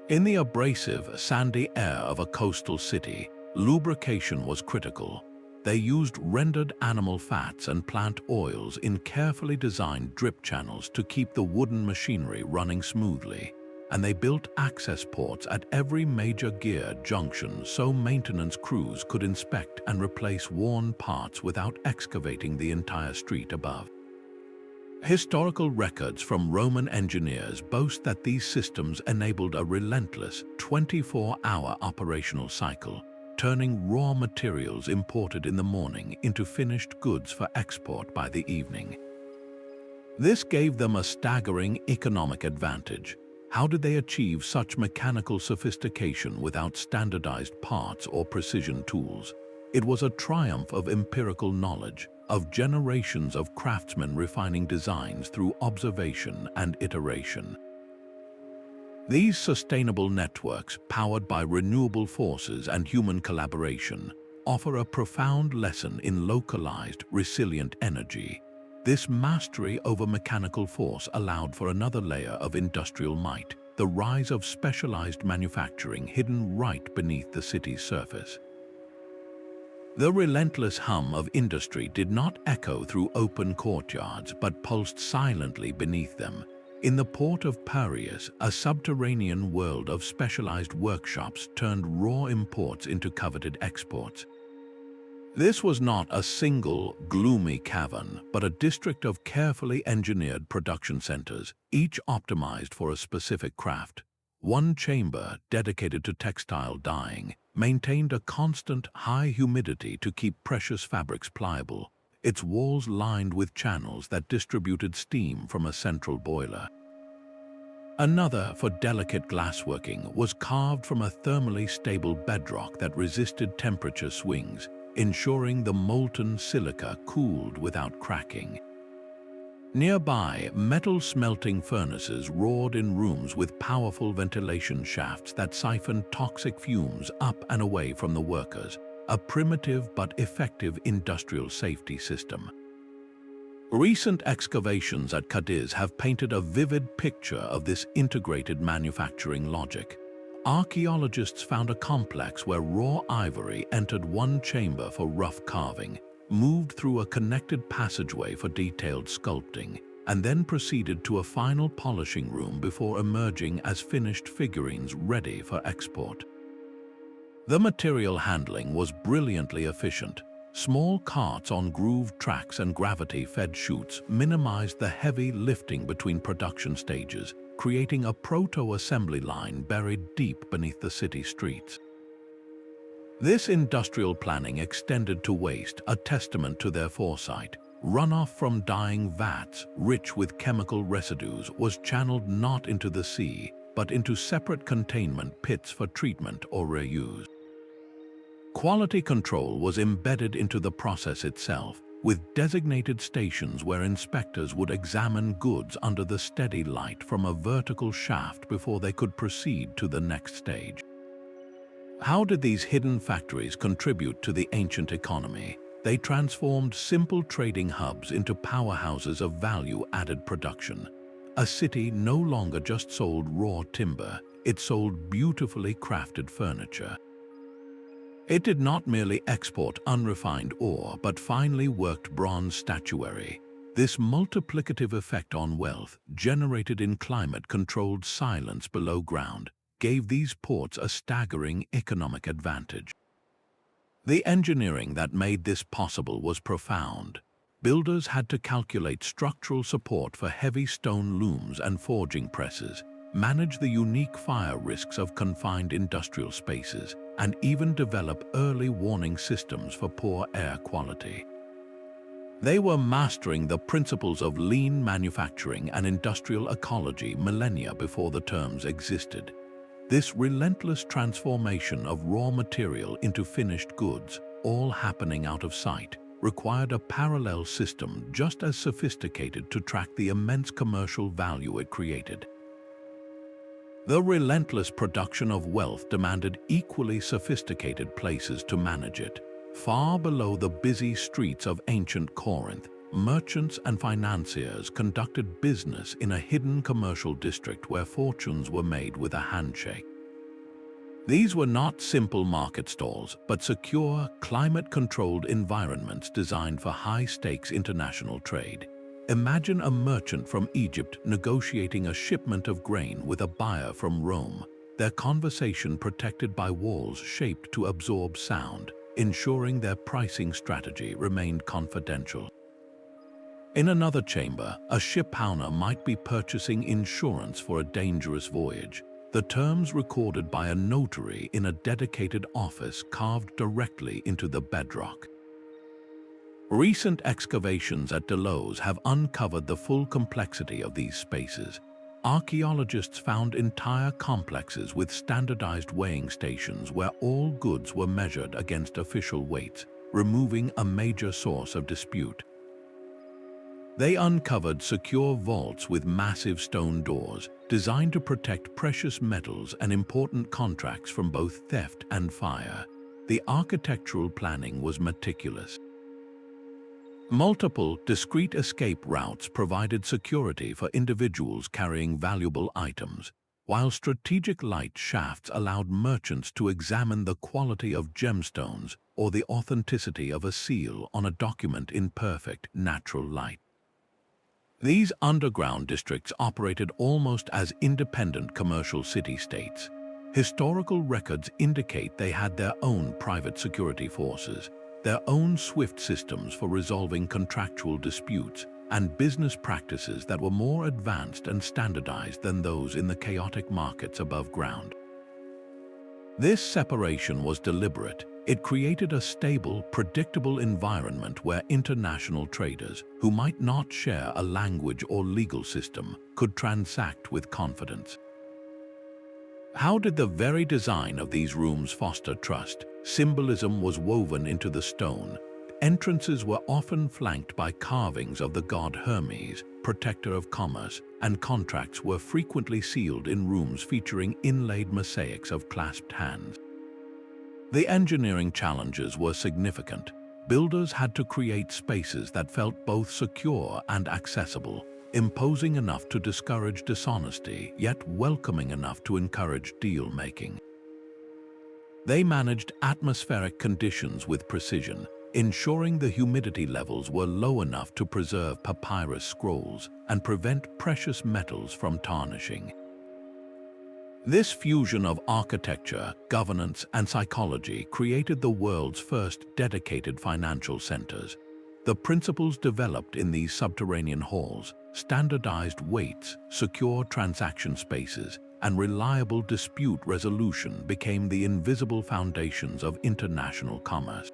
In the abrasive, sandy air of a coastal city, lubrication was critical. They used rendered animal fats and plant oils in carefully designed drip channels to keep the wooden machinery running smoothly. and they built access ports at every major gear junction so maintenance crews could inspect and replace worn parts without excavating the entire street above. Historical records from Roman engineers boast that these systems enabled a relentless 24-hour operational cycle, turning raw materials imported in the morning into finished goods for export by the evening. This gave them a staggering economic advantage. How did they achieve such mechanical sophistication without standardized parts or precision tools? It was a triumph of empirical knowledge, of generations of craftsmen refining designs through observation and iteration. These sustainable networks, powered by renewable forces and human collaboration, offer a profound lesson in localized, resilient energy. This mastery over mechanical force allowed for another layer of industrial might, the rise of specialized manufacturing hidden right beneath the city's surface. The relentless hum of industry did not echo through open courtyards but pulsed silently beneath them. In the port of Piraeus, a subterranean world of specialized workshops turned raw imports into coveted exports. This was not a single, gloomy cavern, but a district of carefully engineered production centers, each optimized for a specific craft. One chamber, dedicated to textile dyeing, maintained a constant high humidity to keep precious fabrics pliable, its walls lined with channels that distributed steam from a central boiler. Another, for delicate glassworking, was carved from a thermally stable bedrock that resisted temperature swings, ensuring the molten silica cooled without cracking. Nearby, metal smelting furnaces roared in rooms with powerful ventilation shafts that siphoned toxic fumes up and away from the workers, a primitive but effective industrial safety system. Recent excavations at Cadiz have painted a vivid picture of this integrated manufacturing logic. Archaeologists found a complex where raw ivory entered one chamber for rough carving, moved through a connected passageway for detailed sculpting, and then proceeded to a final polishing room before emerging as finished figurines ready for export. The material handling was brilliantly efficient. Small carts on grooved tracks and gravity-fed chutes minimized the heavy lifting between production stages, creating a proto-assembly line buried deep beneath the city streets. This industrial planning extended to waste, a testament to their foresight. Runoff from dyeing vats, rich with chemical residues, was channeled not into the sea, but into separate containment pits for treatment or reuse. Quality control was embedded into the process itself, with designated stations where inspectors would examine goods under the steady light from a vertical shaft before they could proceed to the next stage. How did these hidden factories contribute to the ancient economy? They transformed simple trading hubs into powerhouses of value-added production. A city no longer just sold raw timber, it sold beautifully crafted furniture. It did not merely export unrefined ore, but finely worked bronze statuary. This multiplicative effect on wealth, generated in climate-controlled silence below ground, gave these ports a staggering economic advantage. The engineering that made this possible was profound. Builders had to calculate structural support for heavy stone looms and forging presses, manage the unique fire risks of confined industrial spaces, and even develop early warning systems for poor air quality. They were mastering the principles of lean manufacturing and industrial ecology millennia before the terms existed. This relentless transformation of raw material into finished goods, all happening out of sight, required a parallel system just as sophisticated to track the immense commercial value it created. The relentless production of wealth demanded equally sophisticated places to manage it. Far below the busy streets of ancient Corinth, merchants and financiers conducted business in a hidden commercial district where fortunes were made with a handshake. These were not simple market stalls, but secure, climate-controlled environments designed for high-stakes international trade. Imagine a merchant from Egypt negotiating a shipment of grain with a buyer from Rome, their conversation protected by walls shaped to absorb sound, ensuring their pricing strategy remained confidential. In another chamber, a shipowner might be purchasing insurance for a dangerous voyage, the terms recorded by a notary in a dedicated office carved directly into the bedrock. Recent excavations at Delos have uncovered the full complexity of these spaces. Archaeologists found entire complexes with standardized weighing stations where all goods were measured against official weights, removing a major source of dispute. They uncovered secure vaults with massive stone doors, designed to protect precious metals and important contracts from both theft and fire. The architectural planning was meticulous. Multiple, discrete escape routes provided security for individuals carrying valuable items, while strategic light shafts allowed merchants to examine the quality of gemstones or the authenticity of a seal on a document in perfect, natural light. These underground districts operated almost as independent commercial city-states. Historical records indicate they had their own private security forces, their own swift systems for resolving contractual disputes, and business practices that were more advanced and standardized than those in the chaotic markets above ground. This separation was deliberate. It created a stable, predictable environment where international traders, who might not share a language or legal system, could transact with confidence. How did the very design of these rooms foster trust? Symbolism was woven into the stone. Entrances were often flanked by carvings of the god Hermes, protector of commerce, and contracts were frequently sealed in rooms featuring inlaid mosaics of clasped hands. The engineering challenges were significant. Builders had to create spaces that felt both secure and accessible, imposing enough to discourage dishonesty, yet welcoming enough to encourage deal-making. They managed atmospheric conditions with precision, ensuring the humidity levels were low enough to preserve papyrus scrolls and prevent precious metals from tarnishing. This fusion of architecture, governance, and psychology created the world's first dedicated financial centers. The principles developed in these subterranean halls, standardized weights, secure transaction spaces, and reliable dispute resolution became the invisible foundations of international commerce.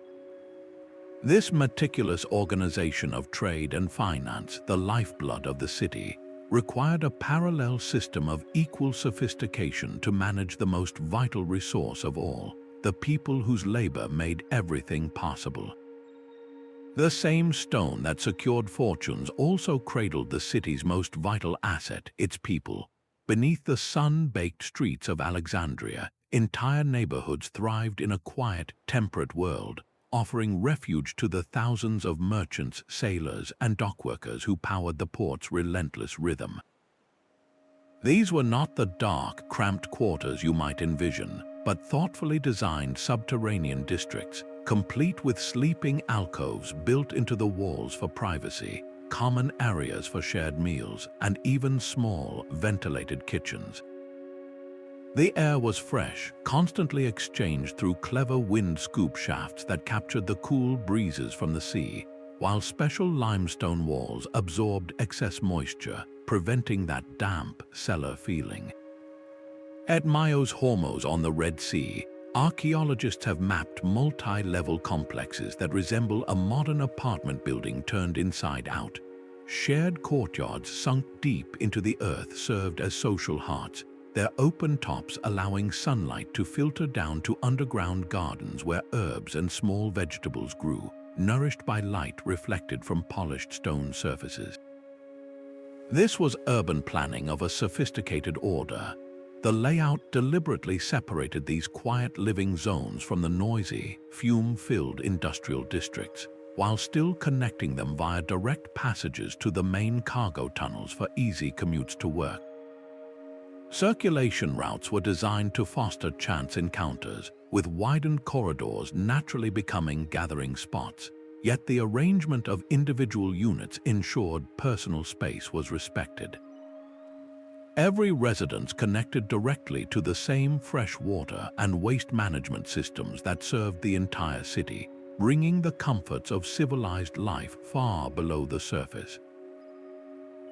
This meticulous organization of trade and finance, the lifeblood of the city, required a parallel system of equal sophistication to manage the most vital resource of all, the people whose labor made everything possible. The same stone that secured fortunes also cradled the city's most vital asset, its people. Beneath the sun-baked streets of Alexandria, entire neighborhoods thrived in a quiet, temperate world, offering refuge to the thousands of merchants, sailors, and dockworkers who powered the port's relentless rhythm. These were not the dark, cramped quarters you might envision, but thoughtfully designed subterranean districts, complete with sleeping alcoves built into the walls for privacy, common areas for shared meals, and even small, ventilated kitchens. The air was fresh, constantly exchanged through clever wind scoop shafts that captured the cool breezes from the sea, while special limestone walls absorbed excess moisture, preventing that damp, cellar feeling. At Myos Hormos on the Red Sea, archaeologists have mapped multi-level complexes that resemble a modern apartment building turned inside out. Shared courtyards sunk deep into the earth served as social hearts, their open tops allowing sunlight to filter down to underground gardens where herbs and small vegetables grew, nourished by light reflected from polished stone surfaces. This was urban planning of a sophisticated order. The layout deliberately separated these quiet living zones from the noisy, fume-filled industrial districts, while still connecting them via direct passages to the main cargo tunnels for easy commutes to work. Circulation routes were designed to foster chance encounters, with widened corridors naturally becoming gathering spots. yet the arrangement of individual units ensured personal space was respected. Every residence connected directly to the same fresh water and waste management systems that served the entire city, bringing the comforts of civilized life far below the surface.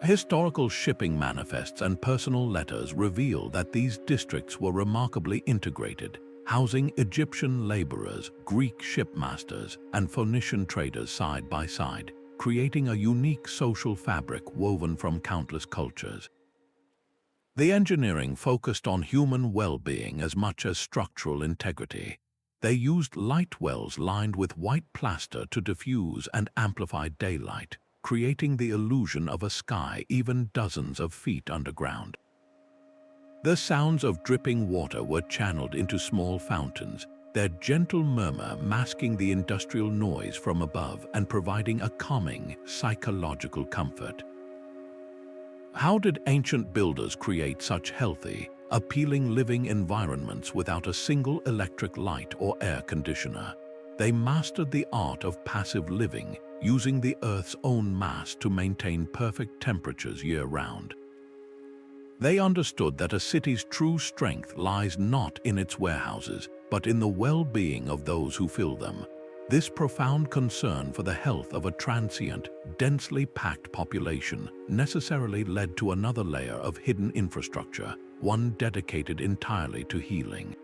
Historical shipping manifests and personal letters reveal that these districts were remarkably integrated, housing Egyptian laborers, Greek shipmasters, and Phoenician traders side by side, creating a unique social fabric woven from countless cultures. The engineering focused on human well-being as much as structural integrity. They used light wells lined with white plaster to diffuse and amplify daylight, creating the illusion of a sky even dozens of feet underground. The sounds of dripping water were channeled into small fountains, their gentle murmur masking the industrial noise from above and providing a calming, psychological comfort. How did ancient builders create such healthy, appealing living environments without a single electric light or air conditioner? They mastered the art of passive living, using the Earth's own mass to maintain perfect temperatures year-round. They understood that a city's true strength lies not in its warehouses, but in the well-being of those who fill them. This profound concern for the health of a transient, densely packed population necessarily led to another layer of hidden infrastructure, one dedicated entirely to healing.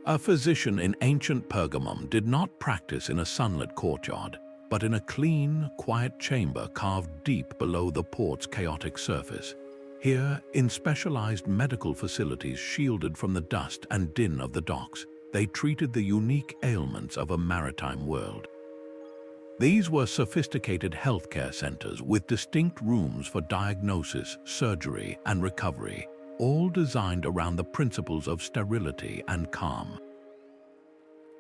A physician in ancient Pergamum did not practice in a sunlit courtyard, but in a clean, quiet chamber carved deep below the port's chaotic surface. Here, in specialized medical facilities shielded from the dust and din of the docks, they treated the unique ailments of a maritime world. These were sophisticated healthcare centers with distinct rooms for diagnosis, surgery, and recovery, all designed around the principles of sterility and calm.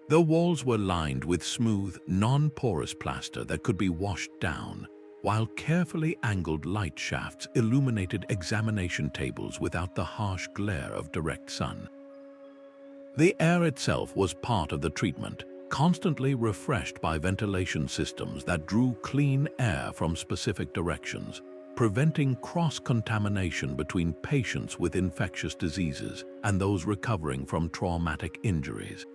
The walls were lined with smooth, non-porous plaster that could be washed down, while carefully angled light shafts illuminated examination tables without the harsh glare of direct sun. The air itself was part of the treatment, constantly refreshed by ventilation systems that drew clean air from specific directions, preventing cross-contamination between patients with infectious diseases and those recovering from traumatic injuries.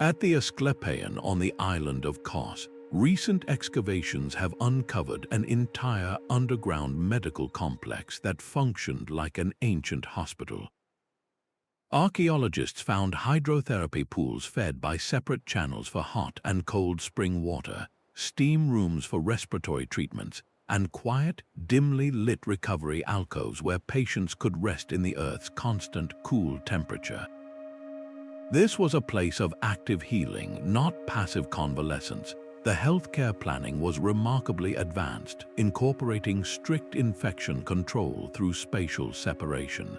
At the Asclepieion on the island of Kos, recent excavations have uncovered an entire underground medical complex that functioned like an ancient hospital. Archaeologists found hydrotherapy pools fed by separate channels for hot and cold spring water, steam rooms for respiratory treatments, and quiet, dimly lit recovery alcoves where patients could rest in the Earth's constant, cool temperature. This was a place of active healing, not passive convalescence. The healthcare planning was remarkably advanced, incorporating strict infection control through spatial separation.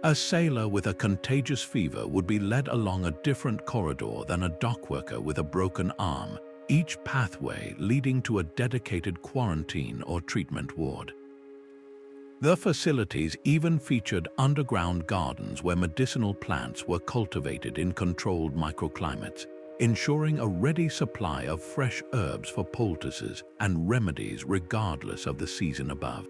A sailor with a contagious fever would be led along a different corridor than a dockworker with a broken arm, each pathway leading to a dedicated quarantine or treatment ward. The facilities even featured underground gardens where medicinal plants were cultivated in controlled microclimates, ensuring a ready supply of fresh herbs for poultices and remedies regardless of the season above.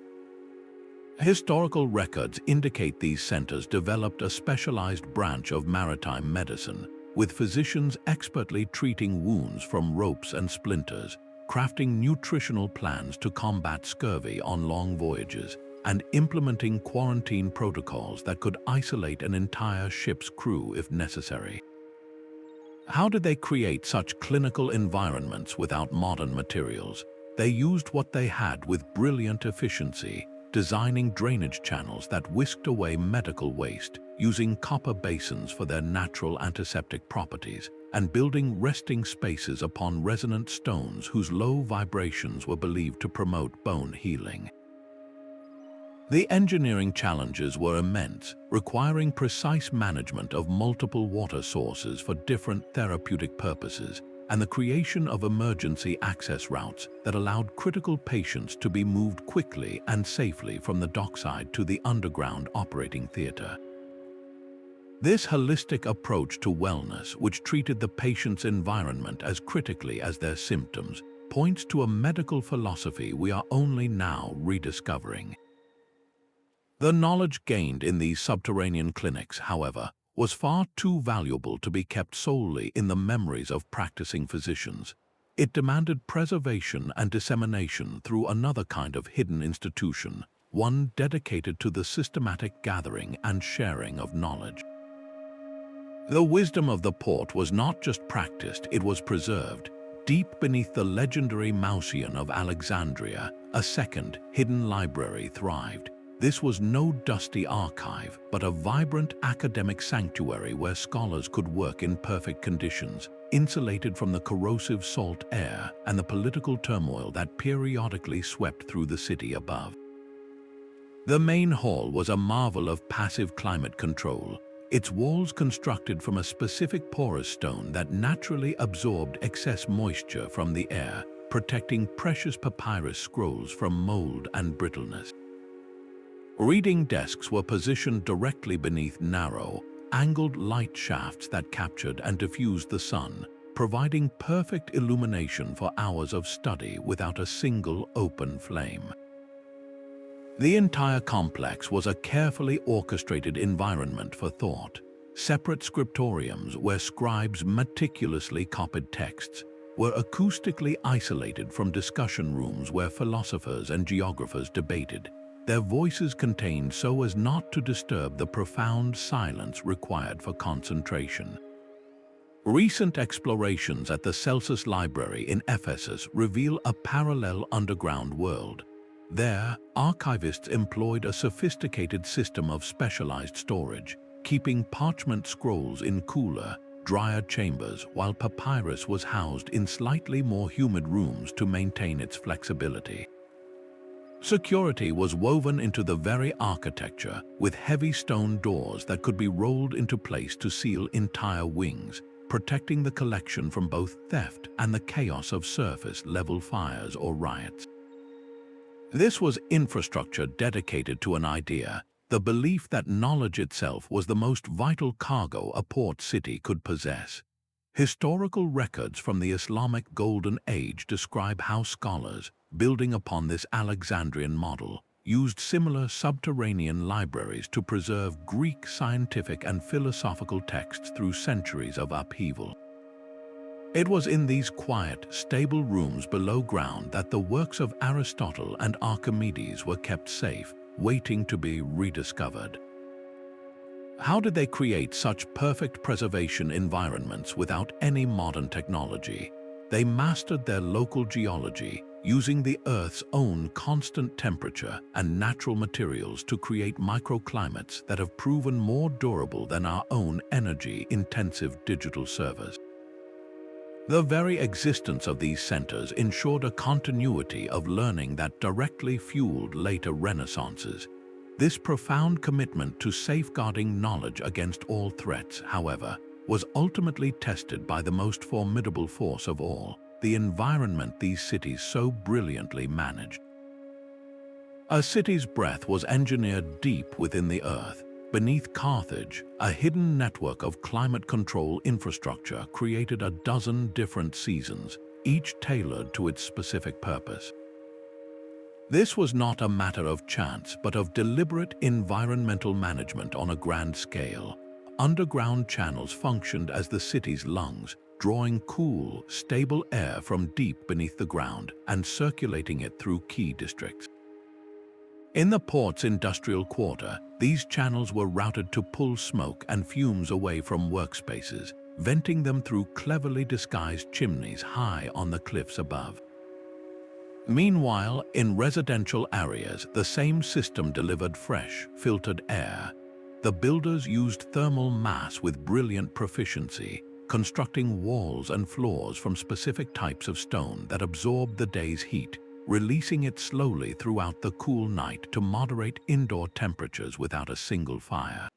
Historical records indicate these centers developed a specialized branch of maritime medicine, with physicians expertly treating wounds from ropes and splinters, crafting nutritional plans to combat scurvy on long voyages, and implementing quarantine protocols that could isolate an entire ship's crew if necessary. How did they create such clinical environments without modern materials? They used what they had with brilliant efficiency, designing drainage channels that whisked away medical waste, using copper basins for their natural antiseptic properties, and building resting spaces upon resonant stones whose low vibrations were believed to promote bone healing. The engineering challenges were immense, requiring precise management of multiple water sources for different therapeutic purposes, and the creation of emergency access routes that allowed critical patients to be moved quickly and safely from the dockside to the underground operating theater. This holistic approach to wellness, which treated the patient's environment as critically as their symptoms, points to a medical philosophy we are only now rediscovering. The knowledge gained in these subterranean clinics, however, was far too valuable to be kept solely in the memories of practicing physicians. It demanded preservation and dissemination through another kind of hidden institution, one dedicated to the systematic gathering and sharing of knowledge. The wisdom of the port was not just practiced, it was preserved. Deep beneath the legendary Mausoleum of Alexandria, a second, hidden library thrived. This was no dusty archive, but a vibrant academic sanctuary where scholars could work in perfect conditions, insulated from the corrosive salt air and the political turmoil that periodically swept through the city above. The main hall was a marvel of passive climate control, its walls constructed from a specific porous stone that naturally absorbed excess moisture from the air, protecting precious papyrus scrolls from mold and brittleness. Reading desks were positioned directly beneath narrow, angled light shafts that captured and diffused the sun, providing perfect illumination for hours of study without a single open flame. The entire complex was a carefully orchestrated environment for thought. Separate scriptoriums where scribes meticulously copied texts were acoustically isolated from discussion rooms where philosophers and geographers debated, their voices contained so as not to disturb the profound silence required for concentration. Recent explorations at the Celsus Library in Ephesus reveal a parallel underground world. There, archivists employed a sophisticated system of specialized storage, keeping parchment scrolls in cooler, drier chambers while papyrus was housed in slightly more humid rooms to maintain its flexibility. Security was woven into the very architecture, with heavy stone doors that could be rolled into place to seal entire wings, protecting the collection from both theft and the chaos of surface-level fires or riots. This was infrastructure dedicated to an idea, the belief that knowledge itself was the most vital cargo a port city could possess. Historical records from the Islamic Golden Age describe how scholars, building upon this Alexandrian model, used similar subterranean libraries to preserve Greek scientific and philosophical texts through centuries of upheaval. It was in these quiet, stable rooms below ground that the works of Aristotle and Archimedes were kept safe, waiting to be rediscovered. How did they create such perfect preservation environments without any modern technology? They mastered their local geology, using the Earth's own constant temperature and natural materials to create microclimates that have proven more durable than our own energy-intensive digital servers. The very existence of these centers ensured a continuity of learning that directly fueled later renaissances. This profound commitment to safeguarding knowledge against all threats, however, was ultimately tested by the most formidable force of all, the environment these cities so brilliantly managed. A city's breath was engineered deep within the earth. Beneath Carthage, a hidden network of climate control infrastructure created a dozen different seasons, each tailored to its specific purpose. This was not a matter of chance, but of deliberate environmental management on a grand scale. Underground channels functioned as the city's lungs, drawing cool, stable air from deep beneath the ground and circulating it through key districts. In the port's industrial quarter, these channels were routed to pull smoke and fumes away from workspaces, venting them through cleverly disguised chimneys high on the cliffs above. Meanwhile, in residential areas, the same system delivered fresh, filtered air. The builders used thermal mass with brilliant proficiency, constructing walls and floors from specific types of stone that absorbed the day's heat, releasing it slowly throughout the cool night to moderate indoor temperatures without a single fire.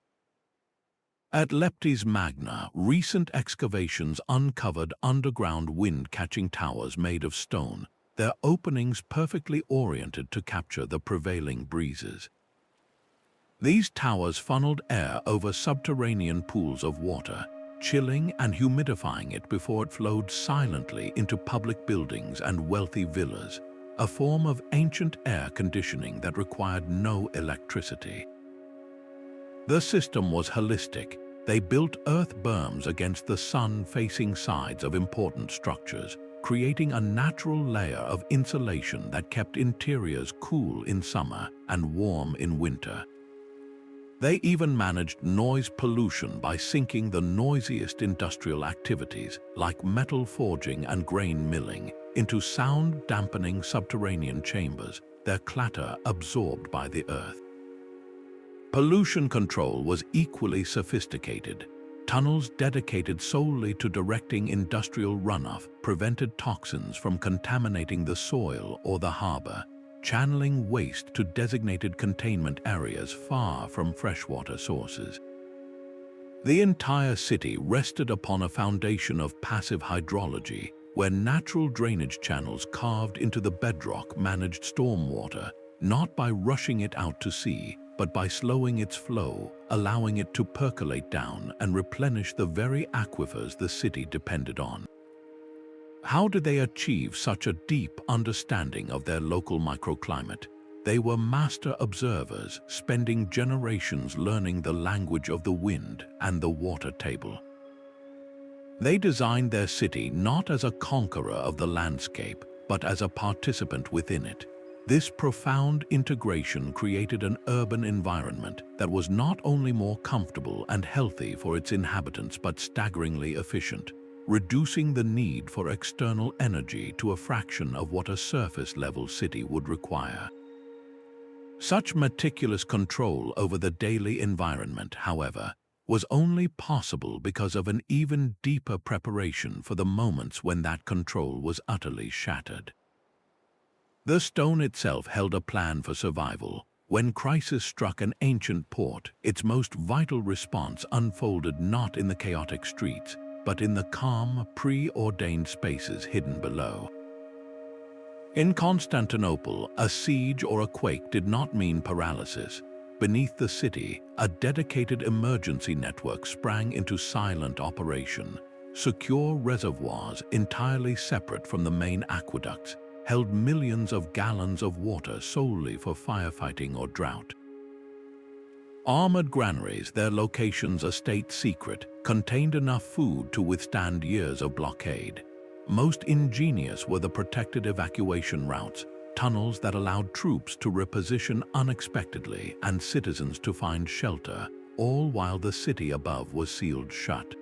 At Leptis Magna, recent excavations uncovered underground wind-catching towers made of stone, their openings perfectly oriented to capture the prevailing breezes. These towers funneled air over subterranean pools of water, chilling and humidifying it before it flowed silently into public buildings and wealthy villas, a form of ancient air conditioning that required no electricity. The system was holistic. They built earth berms against the sun-facing sides of important structures, creating a natural layer of insulation that kept interiors cool in summer and warm in winter. They even managed noise pollution by sinking the noisiest industrial activities, like metal forging and grain milling, into sound-dampening subterranean chambers, their clatter absorbed by the earth. Pollution control was equally sophisticated. Tunnels dedicated solely to directing industrial runoff prevented toxins from contaminating the soil or the harbor, channeling waste to designated containment areas far from freshwater sources. The entire city rested upon a foundation of passive hydrology, where natural drainage channels carved into the bedrock managed stormwater, not by rushing it out to sea, but by slowing its flow, allowing it to percolate down and replenish the very aquifers the city depended on. How did they achieve such a deep understanding of their local microclimate? They were master observers, spending generations learning the language of the wind and the water table. They designed their city not as a conqueror of the landscape, but as a participant within it. This profound integration created an urban environment that was not only more comfortable and healthy for its inhabitants but staggeringly efficient, reducing the need for external energy to a fraction of what a surface-level city would require. Such meticulous control over the daily environment, however, was only possible because of an even deeper preparation for the moments when that control was utterly shattered. The stone itself held a plan for survival. When crisis struck an ancient port, its most vital response unfolded not in the chaotic streets, but in the calm, preordained spaces hidden below. In Constantinople, a siege or a quake did not mean paralysis. Beneath the city, a dedicated emergency network sprang into silent operation. Secure reservoirs, entirely separate from the main aqueducts, held millions of gallons of water solely for firefighting or drought. Armored granaries, their locations a state secret, contained enough food to withstand years of blockade. Most ingenious were the protected evacuation routes, tunnels that allowed troops to reposition unexpectedly and citizens to find shelter, all while the city above was sealed shut.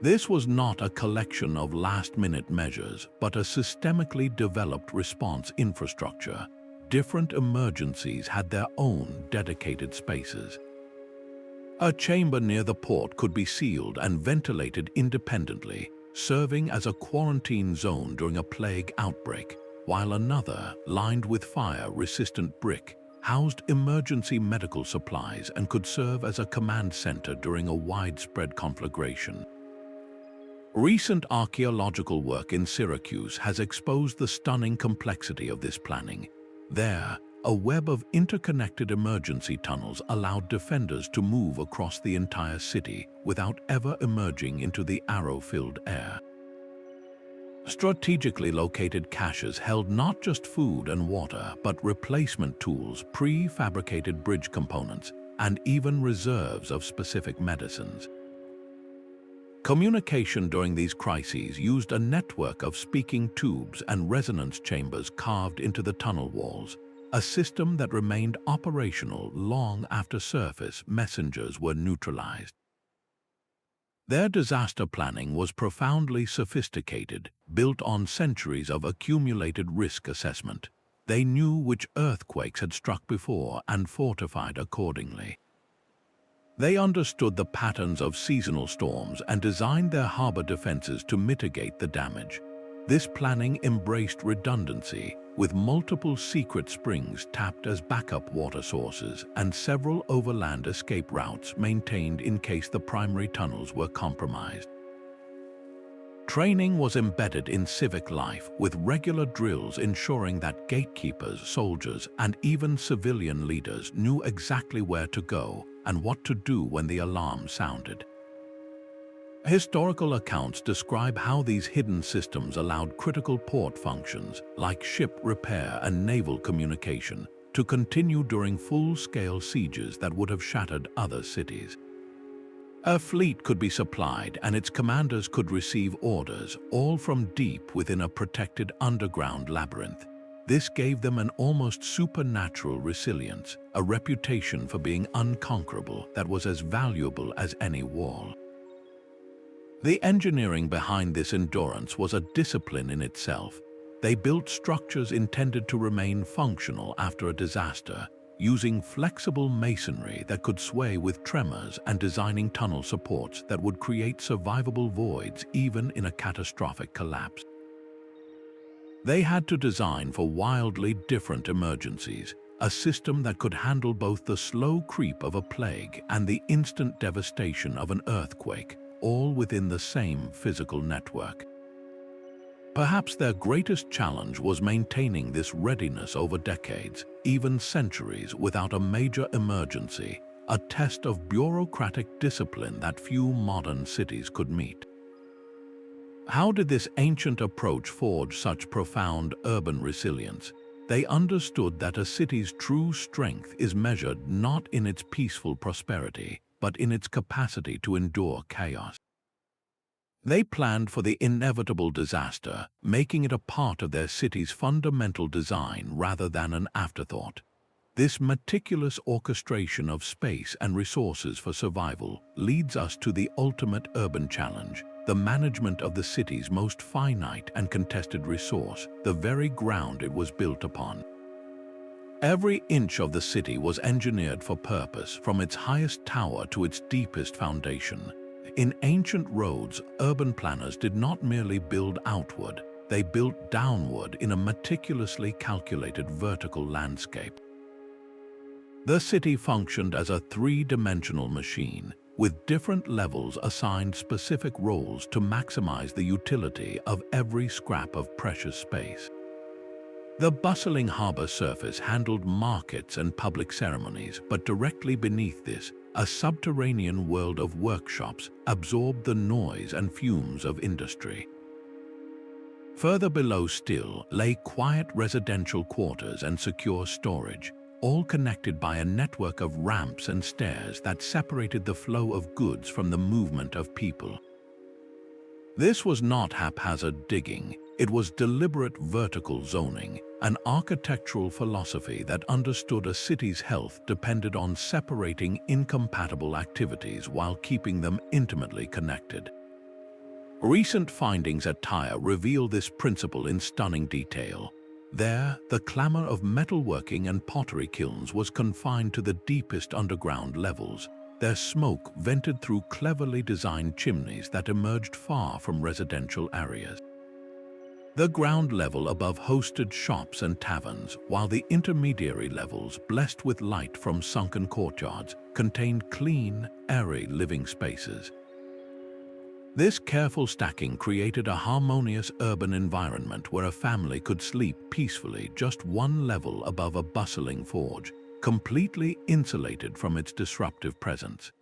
This was not a collection of last-minute measures, but a systemically developed response infrastructure. Different emergencies had their own dedicated spaces. A chamber near the port could be sealed and ventilated independently, serving as a quarantine zone during a plague outbreak, while another, lined with fire-resistant brick, housed emergency medical supplies and could serve as a command center during a widespread conflagration. Recent archaeological work in Syracuse has exposed the stunning complexity of this planning. There, a web of interconnected emergency tunnels allowed defenders to move across the entire city without ever emerging into the arrow-filled air. Strategically located caches held not just food and water, but replacement tools, prefabricated bridge components, and even reserves of specific medicines. Communication during these crises used a network of speaking tubes and resonance chambers carved into the tunnel walls, a system that remained operational long after surface messengers were neutralized. Their disaster planning was profoundly sophisticated, built on centuries of accumulated risk assessment. They knew which earthquakes had struck before and fortified accordingly. They understood the patterns of seasonal storms and designed their harbor defenses to mitigate the damage. This planning embraced redundancy, with multiple secret springs tapped as backup water sources and several overland escape routes maintained in case the primary tunnels were compromised. Training was embedded in civic life, with regular drills ensuring that gatekeepers, soldiers, and even civilian leaders knew exactly where to go and what to do when the alarm sounded. Historical accounts describe how these hidden systems allowed critical port functions, like ship repair and naval communication, to continue during full-scale sieges that would have shattered other cities. A fleet could be supplied and its commanders could receive orders, all from deep within a protected underground labyrinth. This gave them an almost supernatural resilience, a reputation for being unconquerable that was as valuable as any wall. The engineering behind this endurance was a discipline in itself. They built structures intended to remain functional after a disaster, using flexible masonry that could sway with tremors and designing tunnel supports that would create survivable voids even in a catastrophic collapse. They had to design for wildly different emergencies, a system that could handle both the slow creep of a plague and the instant devastation of an earthquake, all within the same physical network. Perhaps their greatest challenge was maintaining this readiness over decades, even centuries, without a major emergency, a test of bureaucratic discipline that few modern cities could meet. How did this ancient approach forge such profound urban resilience? They understood that a city's true strength is measured not in its peaceful prosperity, but in its capacity to endure chaos. They planned for the inevitable disaster, making it a part of their city's fundamental design rather than an afterthought. This meticulous orchestration of space and resources for survival leads us to the ultimate urban challenge, the management of the city's most finite and contested resource, the very ground it was built upon. Every inch of the city was engineered for purpose, from its highest tower to its deepest foundation. In ancient roads, urban planners did not merely build outward, they built downward in a meticulously calculated vertical landscape. The city functioned as a three-dimensional machine, with different levels assigned specific roles to maximize the utility of every scrap of precious space. The bustling harbor surface handled markets and public ceremonies, but directly beneath this, a subterranean world of workshops absorbed the noise and fumes of industry. Further below still lay quiet residential quarters and secure storage, all connected by a network of ramps and stairs that separated the flow of goods from the movement of people. This was not haphazard digging, it was deliberate vertical zoning, an architectural philosophy that understood a city's health depended on separating incompatible activities while keeping them intimately connected. Recent findings at Tyre reveal this principle in stunning detail. There, the clamor of metalworking and pottery kilns was confined to the deepest underground levels, their smoke vented through cleverly designed chimneys that emerged far from residential areas. The ground level above hosted shops and taverns, while the intermediary levels, blessed with light from sunken courtyards, contained clean, airy living spaces. This careful stacking created a harmonious urban environment where a family could sleep peacefully just one level above a bustling forge, completely insulated from its disruptive presence.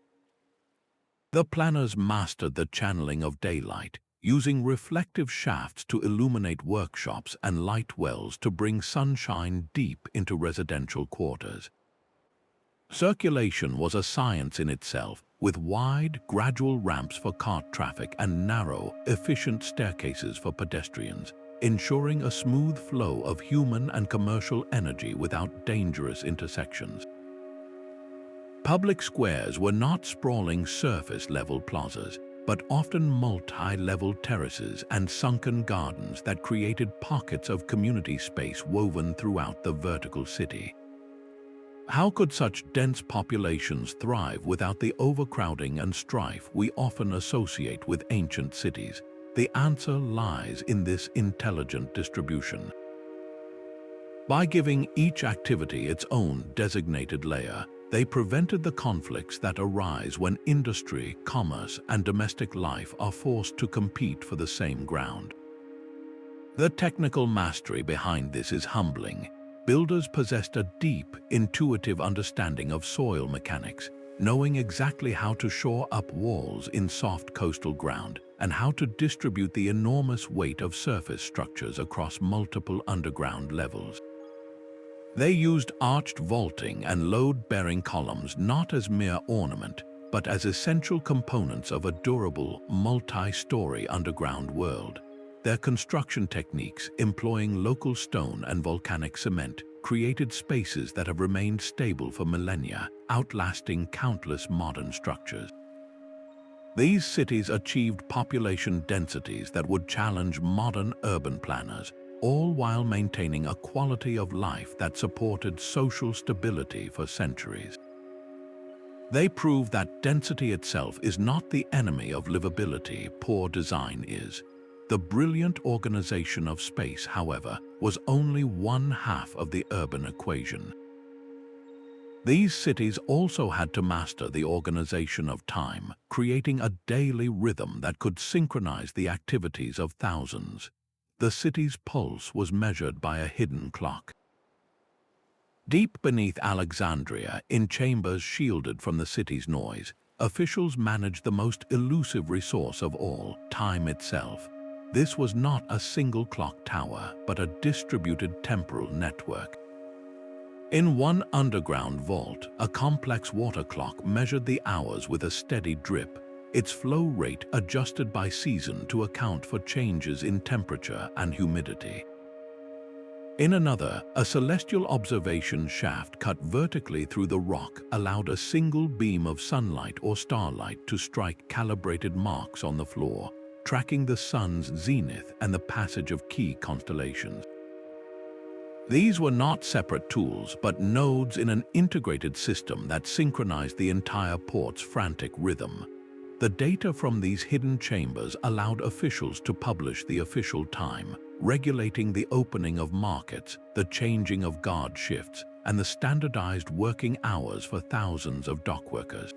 The planners mastered the channeling of daylight, using reflective shafts to illuminate workshops and light wells to bring sunshine deep into residential quarters. Circulation was a science in itself, with wide, gradual ramps for cart traffic and narrow, efficient staircases for pedestrians, ensuring a smooth flow of human and commercial energy without dangerous intersections. Public squares were not sprawling surface-level plazas, but often multi-level terraces and sunken gardens that created pockets of community space woven throughout the vertical city. How could such dense populations thrive without the overcrowding and strife we often associate with ancient cities? The answer lies in this intelligent distribution. By giving each activity its own designated layer, They prevented the conflicts that arise when industry, commerce, and domestic life are forced to compete for the same ground. The technical mastery behind this is humbling. Builders possessed a deep, intuitive understanding of soil mechanics, knowing exactly how to shore up walls in soft coastal ground and how to distribute the enormous weight of surface structures across multiple underground levels. They used arched vaulting and load-bearing columns not as mere ornament, but as essential components of a durable, multi-story underground world. Their construction techniques, employing local stone and volcanic cement, created spaces that have remained stable for millennia, outlasting countless modern structures. These cities achieved population densities that would challenge modern urban planners, all while maintaining a quality of life that supported social stability for centuries. They prove that density itself is not the enemy of livability, poor design is. The brilliant organization of space, however, was only one half of the urban equation. These cities also had to master the organization of time, creating a daily rhythm that could synchronize the activities of thousands. The city's pulse was measured by a hidden clock. Deep beneath Alexandria, in chambers shielded from the city's noise, officials managed the most elusive resource of all, time itself. This was not a single clock tower, but a distributed temporal network. In one underground vault, a complex water clock measured the hours with a steady drip, its flow rate adjusted by season to account for changes in temperature and humidity. In another, a celestial observation shaft cut vertically through the rock allowed a single beam of sunlight or starlight to strike calibrated marks on the floor, tracking the sun's zenith and the passage of key constellations. These were not separate tools, but nodes in an integrated system that synchronized the entire port's frantic rhythm. The data from these hidden chambers allowed officials to publish the official time, regulating the opening of markets, the changing of guard shifts, and the standardized working hours for thousands of dockworkers.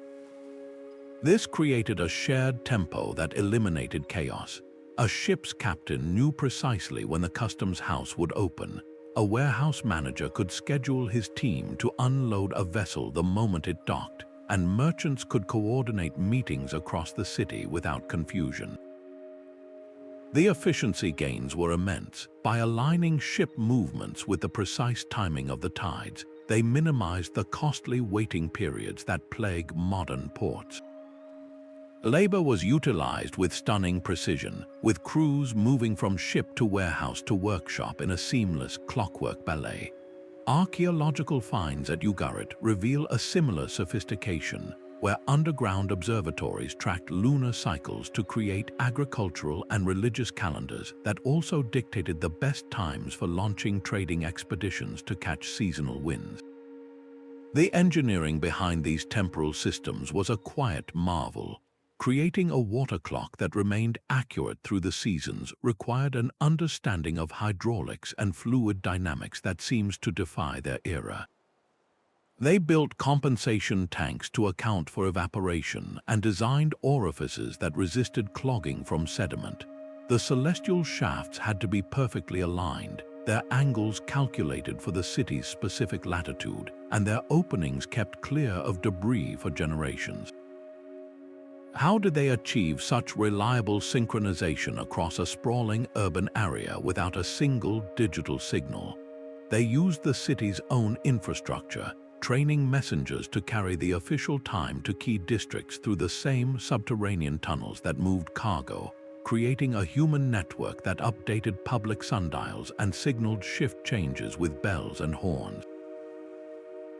This created a shared tempo that eliminated chaos. A ship's captain knew precisely when the customs house would open. A warehouse manager could schedule his team to unload a vessel the moment it docked, and merchants could coordinate meetings across the city without confusion. The efficiency gains were immense. By aligning ship movements with the precise timing of the tides, they minimized the costly waiting periods that plague modern ports. Labor was utilized with stunning precision, with crews moving from ship to warehouse to workshop in a seamless clockwork ballet. Archaeological finds at Ugarit reveal a similar sophistication, where underground observatories tracked lunar cycles to create agricultural and religious calendars that also dictated the best times for launching trading expeditions to catch seasonal winds. The engineering behind these temporal systems was a quiet marvel. Creating a water clock that remained accurate through the seasons required an understanding of hydraulics and fluid dynamics that seems to defy their era. They built compensation tanks to account for evaporation and designed orifices that resisted clogging from sediment. The celestial shafts had to be perfectly aligned, their angles calculated for the city's specific latitude, and their openings kept clear of debris for generations. How did they achieve such reliable synchronization across a sprawling urban area without a single digital signal? They used the city's own infrastructure, training messengers to carry the official time to key districts through the same subterranean tunnels that moved cargo, creating a human network that updated public sundials and signaled shift changes with bells and horns.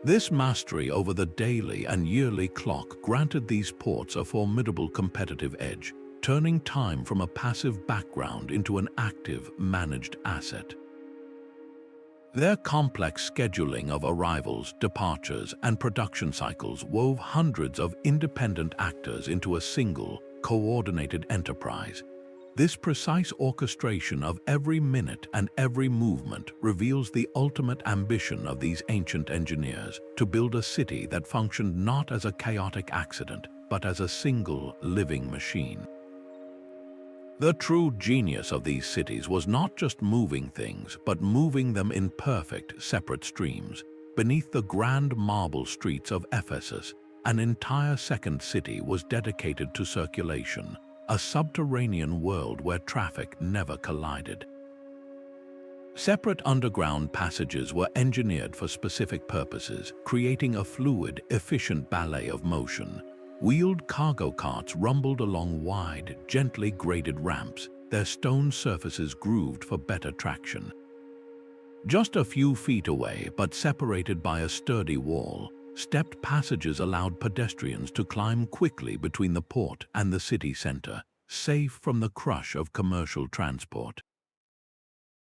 This mastery over the daily and yearly clock granted these ports a formidable competitive edge, turning time from a passive background into an active, managed asset. Their complex scheduling of arrivals, departures, and production cycles wove hundreds of independent actors into a single, coordinated enterprise. This precise orchestration of every minute and every movement reveals the ultimate ambition of these ancient engineers to build a city that functioned not as a chaotic accident, but as a single living machine. The true genius of these cities was not just moving things, but moving them in perfect, separate streams. Beneath the grand marble streets of Ephesus, an entire second city was dedicated to circulation, a subterranean world where traffic never collided. Separate underground passages were engineered for specific purposes, creating a fluid, efficient ballet of motion. Wheeled cargo carts rumbled along wide, gently graded ramps, their stone surfaces grooved for better traction. Just a few feet away, but separated by a sturdy wall, stepped passages allowed pedestrians to climb quickly between the port and the city center, safe from the crush of commercial transport.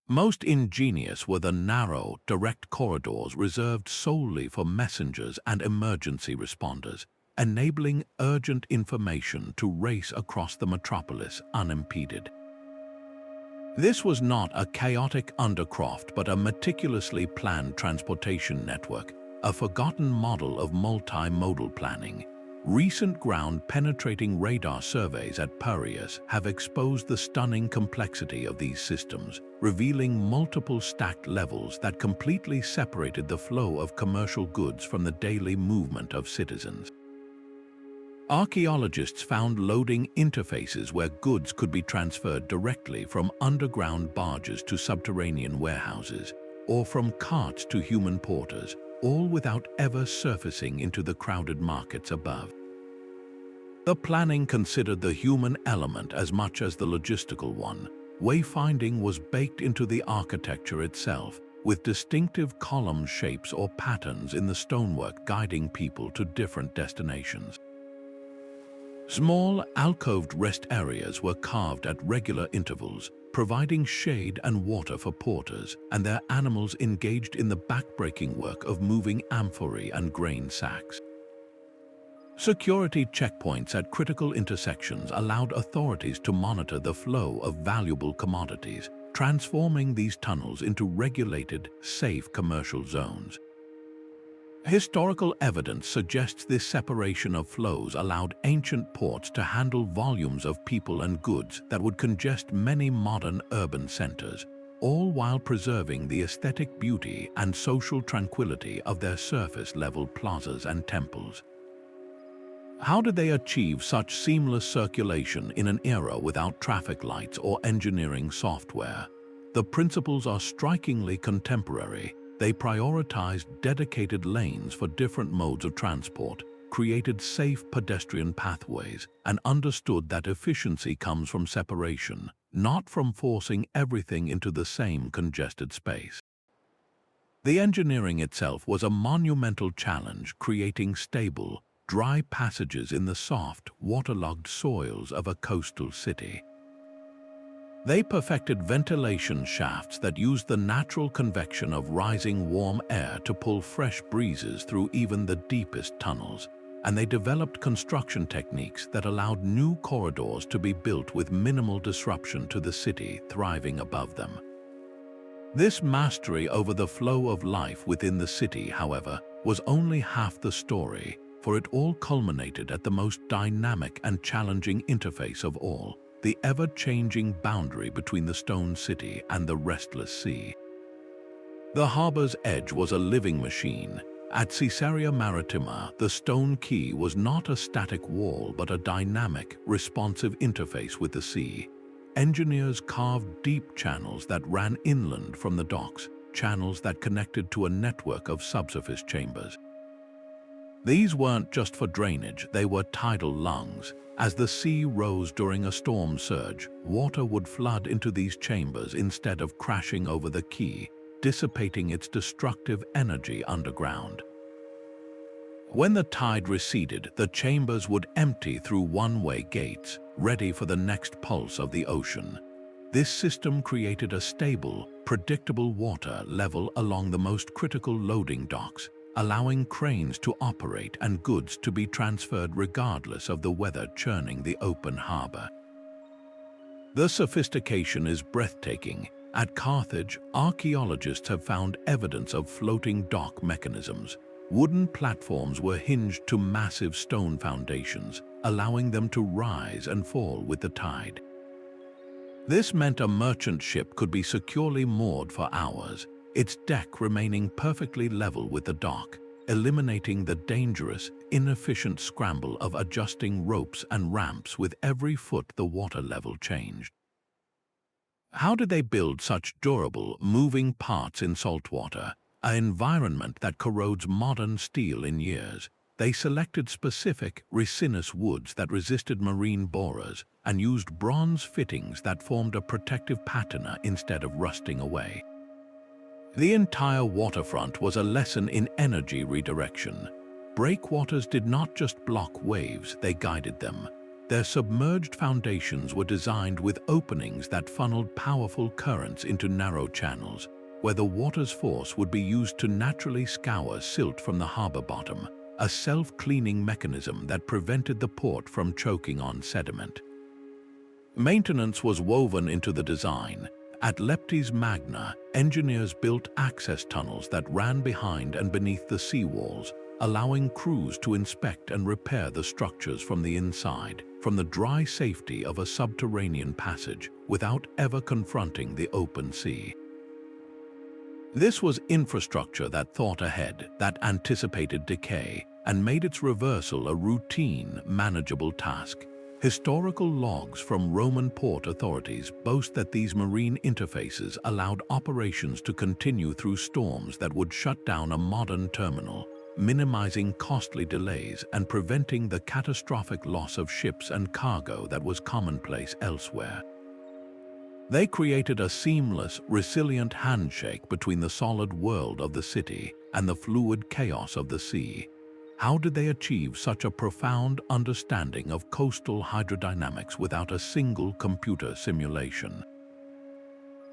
Most ingenious were the narrow, direct corridors reserved solely for messengers and emergency responders, enabling urgent information to race across the metropolis unimpeded. This was not a chaotic undercroft but a meticulously planned transportation network, a forgotten model of multimodal planning. Recent ground-penetrating radar surveys at Piraeus have exposed the stunning complexity of these systems, revealing multiple stacked levels that completely separated the flow of commercial goods from the daily movement of citizens. Archaeologists found loading interfaces where goods could be transferred directly from underground barges to subterranean warehouses, or from carts to human porters, all without ever surfacing into the crowded markets above. The planning considered the human element as much as the logistical one. Wayfinding was baked into the architecture itself, with distinctive column shapes or patterns in the stonework guiding people to different destinations. Small, alcoved rest areas were carved at regular intervals, providing shade and water for porters and their animals engaged in the backbreaking work of moving amphorae and grain sacks. Security checkpoints at critical intersections allowed authorities to monitor the flow of valuable commodities, transforming these tunnels into regulated, safe commercial zones. Historical evidence suggests this separation of flows allowed ancient ports to handle volumes of people and goods that would congest many modern urban centers, all while preserving the aesthetic beauty and social tranquility of their surface-level plazas and temples. How did they achieve such seamless circulation in an era without traffic lights or engineering software? The principles are strikingly contemporary. They prioritized dedicated lanes for different modes of transport, created safe pedestrian pathways, and understood that efficiency comes from separation, not from forcing everything into the same congested space. The engineering itself was a monumental challenge, creating stable, dry passages in the soft, waterlogged soils of a coastal city. They perfected ventilation shafts that used the natural convection of rising warm air to pull fresh breezes through even the deepest tunnels, and they developed construction techniques that allowed new corridors to be built with minimal disruption to the city thriving above them. This mastery over the flow of life within the city, however, was only half the story, for it all culminated at the most dynamic and challenging interface of all, the ever-changing boundary between the stone city and the restless sea. The harbor's edge was a living machine. At Caesarea Maritima, the stone quay was not a static wall but a dynamic, responsive interface with the sea. Engineers carved deep channels that ran inland from the docks, channels that connected to a network of subsurface chambers. These weren't just for drainage, they were tidal lungs. As the sea rose during a storm surge, water would flood into these chambers instead of crashing over the quay, dissipating its destructive energy underground. When the tide receded, the chambers would empty through one-way gates, ready for the next pulse of the ocean. This system created a stable, predictable water level along the most critical loading docks, allowing cranes to operate and goods to be transferred regardless of the weather churning the open harbor. The sophistication is breathtaking. At Carthage, archaeologists have found evidence of floating dock mechanisms. Wooden platforms were hinged to massive stone foundations, allowing them to rise and fall with the tide. This meant a merchant ship could be securely moored for hours, its deck remaining perfectly level with the dock, eliminating the dangerous, inefficient scramble of adjusting ropes and ramps with every foot the water level changed. How did they build such durable, moving parts in saltwater, an environment that corrodes modern steel in years? They selected specific, resinous woods that resisted marine borers and used bronze fittings that formed a protective patina instead of rusting away. The entire waterfront was a lesson in energy redirection. Breakwaters did not just block waves, they guided them. Their submerged foundations were designed with openings that funneled powerful currents into narrow channels, where the water's force would be used to naturally scour silt from the harbor bottom, a self-cleaning mechanism that prevented the port from choking on sediment. Maintenance was woven into the design. At Leptis Magna, engineers built access tunnels that ran behind and beneath the seawalls, allowing crews to inspect and repair the structures from the inside, from the dry safety of a subterranean passage, without ever confronting the open sea. This was infrastructure that thought ahead, that anticipated decay, and made its reversal a routine, manageable task. Historical logs from Roman port authorities boast that these marine interfaces allowed operations to continue through storms that would shut down a modern terminal, minimizing costly delays and preventing the catastrophic loss of ships and cargo that was commonplace elsewhere. They created a seamless, resilient handshake between the solid world of the city and the fluid chaos of the sea. How did they achieve such a profound understanding of coastal hydrodynamics without a single computer simulation?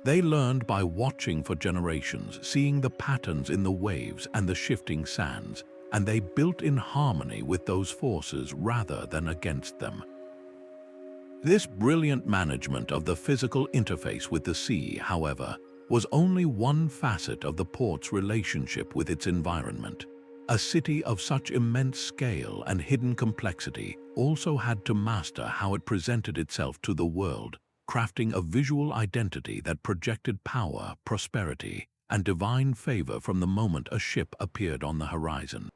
They learned by watching for generations, seeing the patterns in the waves and the shifting sands, and they built in harmony with those forces rather than against them. This brilliant management of the physical interface with the sea, however, was only one facet of the port's relationship with its environment. A city of such immense scale and hidden complexity also had to master how it presented itself to the world, crafting a visual identity that projected power, prosperity, and divine favor from the moment a ship appeared on the horizon.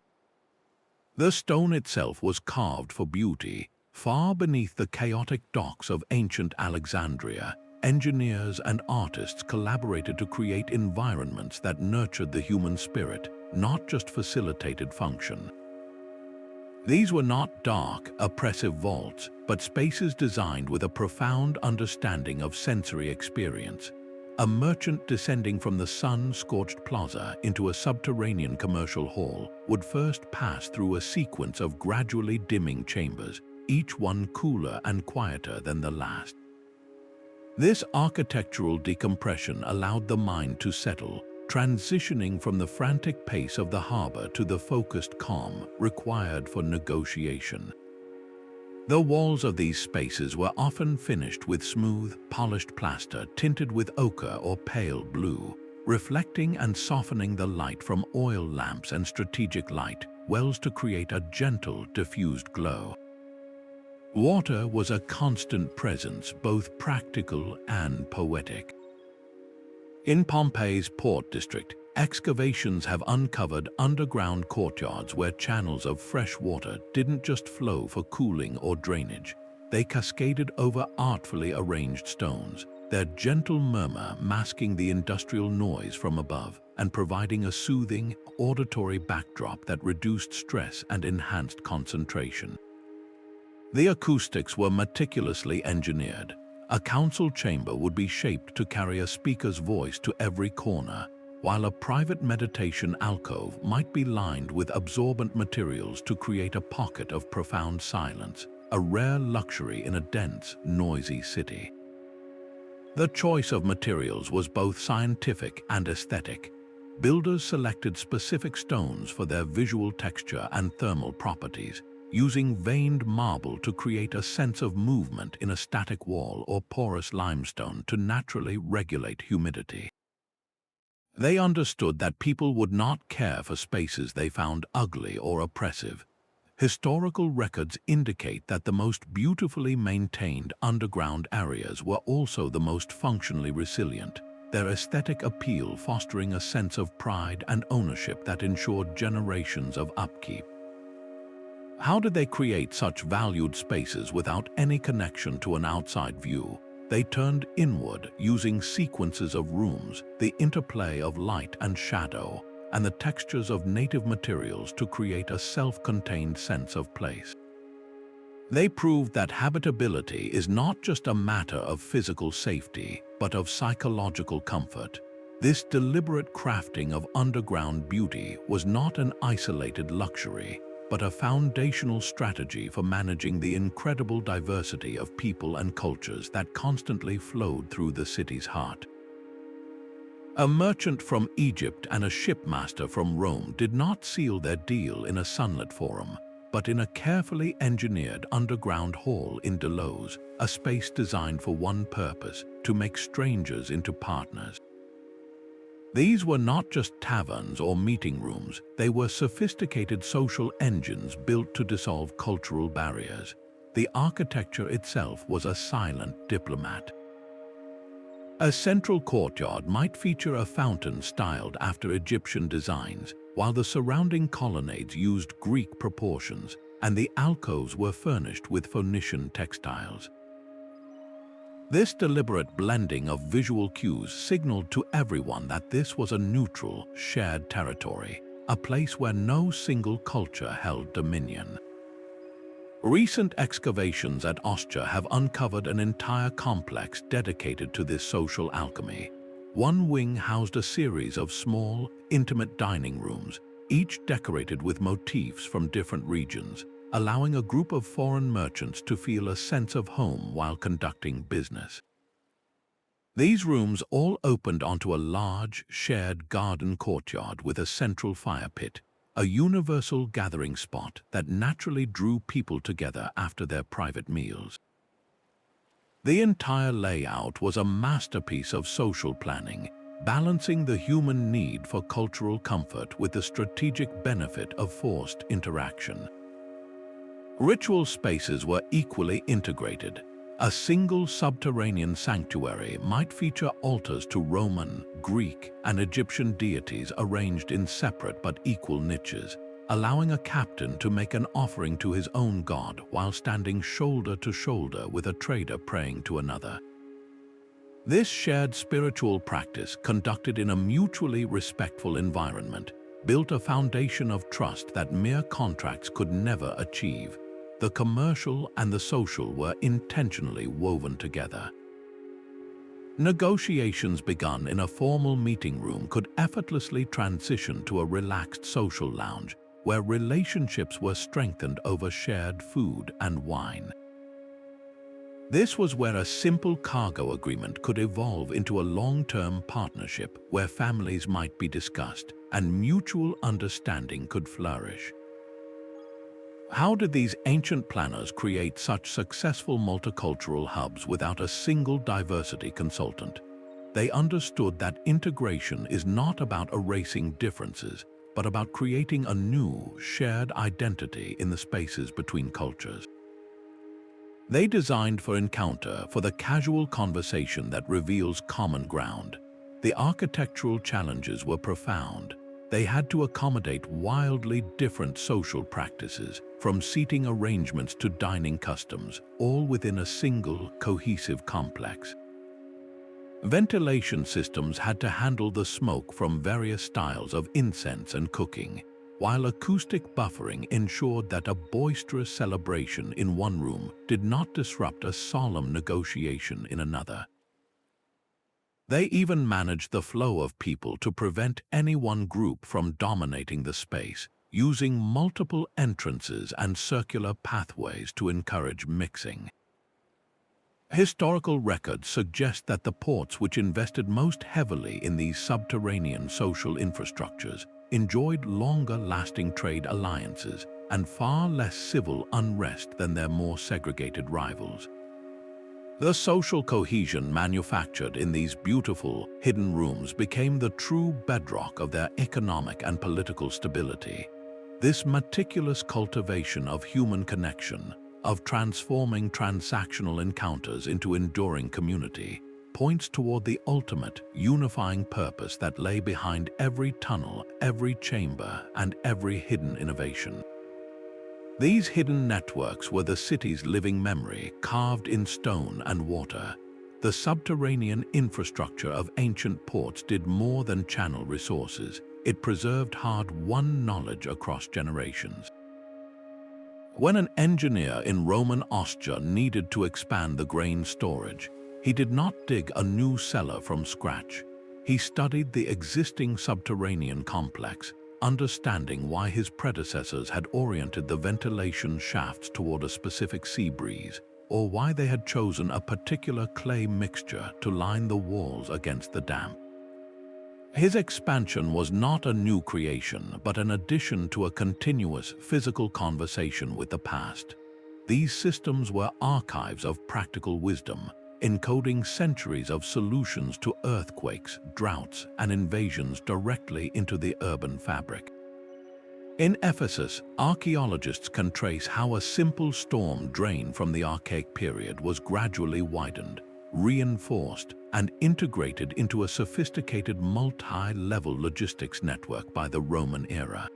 The stone itself was carved for beauty. Far beneath the chaotic docks of ancient Alexandria, engineers and artists collaborated to create environments that nurtured the human spirit, not just facilitated function. These were not dark, oppressive vaults, but spaces designed with a profound understanding of sensory experience. A merchant descending from the sun-scorched plaza into a subterranean commercial hall would first pass through a sequence of gradually dimming chambers, each one cooler and quieter than the last. This architectural decompression allowed the mind to settle, transitioning from the frantic pace of the harbor to the focused calm required for negotiation. The walls of these spaces were often finished with smooth, polished plaster tinted with ochre or pale blue, reflecting and softening the light from oil lamps and strategic light wells to create a gentle, diffused glow. Water was a constant presence, both practical and poetic. In Pompeii's port district, excavations have uncovered underground courtyards where channels of fresh water didn't just flow for cooling or drainage. They cascaded over artfully arranged stones, their gentle murmur masking the industrial noise from above and providing a soothing, auditory backdrop that reduced stress and enhanced concentration. The acoustics were meticulously engineered. A council chamber would be shaped to carry a speaker's voice to every corner, while a private meditation alcove might be lined with absorbent materials to create a pocket of profound silence, a rare luxury in a dense, noisy city. The choice of materials was both scientific and aesthetic. Builders selected specific stones for their visual texture and thermal properties, using veined marble to create a sense of movement in a static wall or porous limestone to naturally regulate humidity. They understood that people would not care for spaces they found ugly or oppressive. Historical records indicate that the most beautifully maintained underground areas were also the most functionally resilient, their aesthetic appeal fostering a sense of pride and ownership that ensured generations of upkeep. How did they create such valued spaces without any connection to an outside view? They turned inward, using sequences of rooms, the interplay of light and shadow, and the textures of native materials to create a self-contained sense of place. They proved that habitability is not just a matter of physical safety, but of psychological comfort. This deliberate crafting of underground beauty was not an isolated luxury, but a foundational strategy for managing the incredible diversity of people and cultures that constantly flowed through the city's heart. A merchant from Egypt and a shipmaster from Rome did not seal their deal in a sunlit forum, but in a carefully engineered underground hall in Delos, a space designed for one purpose: to make strangers into partners. These were not just taverns or meeting rooms, they were sophisticated social engines built to dissolve cultural barriers. The architecture itself was a silent diplomat. A central courtyard might feature a fountain styled after Egyptian designs, while the surrounding colonnades used Greek proportions, and the alcoves were furnished with Phoenician textiles. This deliberate blending of visual cues signaled to everyone that this was a neutral, shared territory, a place where no single culture held dominion. Recent excavations at Ostia have uncovered an entire complex dedicated to this social alchemy. One wing housed a series of small, intimate dining rooms, each decorated with motifs from different regions, allowing a group of foreign merchants to feel a sense of home while conducting business. These rooms all opened onto a large, shared garden courtyard with a central fire pit, a universal gathering spot that naturally drew people together after their private meals. The entire layout was a masterpiece of social planning, balancing the human need for cultural comfort with the strategic benefit of forced interaction. Ritual spaces were equally integrated. A single subterranean sanctuary might feature altars to Roman, Greek, and Egyptian deities arranged in separate but equal niches, allowing a captain to make an offering to his own god while standing shoulder to shoulder with a trader praying to another. This shared spiritual practice, conducted in a mutually respectful environment, built a foundation of trust that mere contracts could never achieve. The commercial and the social were intentionally woven together. Negotiations begun in a formal meeting room could effortlessly transition to a relaxed social lounge, where relationships were strengthened over shared food and wine. This was where a simple cargo agreement could evolve into a long-term partnership where families might be discussed and mutual understanding could flourish. How did these ancient planners create such successful multicultural hubs without a single diversity consultant? They understood that integration is not about erasing differences, but about creating a new, shared identity in the spaces between cultures. They designed for encounter, for the casual conversation that reveals common ground. The architectural challenges were profound. They had to accommodate wildly different social practices, from seating arrangements to dining customs, all within a single, cohesive complex. Ventilation systems had to handle the smoke from various styles of incense and cooking, while acoustic buffering ensured that a boisterous celebration in one room did not disrupt a solemn negotiation in another. They even managed the flow of people to prevent any one group from dominating the space, using multiple entrances and circular pathways to encourage mixing. Historical records suggest that the ports which invested most heavily in these subterranean social infrastructures enjoyed longer-lasting trade alliances, and far less civil unrest than their more segregated rivals. The social cohesion manufactured in these beautiful, hidden rooms became the true bedrock of their economic and political stability. This meticulous cultivation of human connection, of transforming transactional encounters into enduring community, points toward the ultimate, unifying purpose that lay behind every tunnel, every chamber, and every hidden innovation. These hidden networks were the city's living memory, carved in stone and water. The subterranean infrastructure of ancient ports did more than channel resources. It preserved hard-won knowledge across generations. When an engineer in Roman Ostia needed to expand the grain storage, he did not dig a new cellar from scratch. He studied the existing subterranean complex, understanding why his predecessors had oriented the ventilation shafts toward a specific sea breeze, or why they had chosen a particular clay mixture to line the walls against the damp. His expansion was not a new creation, but an addition to a continuous physical conversation with the past. These systems were archives of practical wisdom, encoding centuries of solutions to earthquakes, droughts, and invasions directly into the urban fabric. In Ephesus, archaeologists can trace how a simple storm drain from the archaic period was gradually widened, reinforced, and integrated into a sophisticated multi-level logistics network by the Roman era.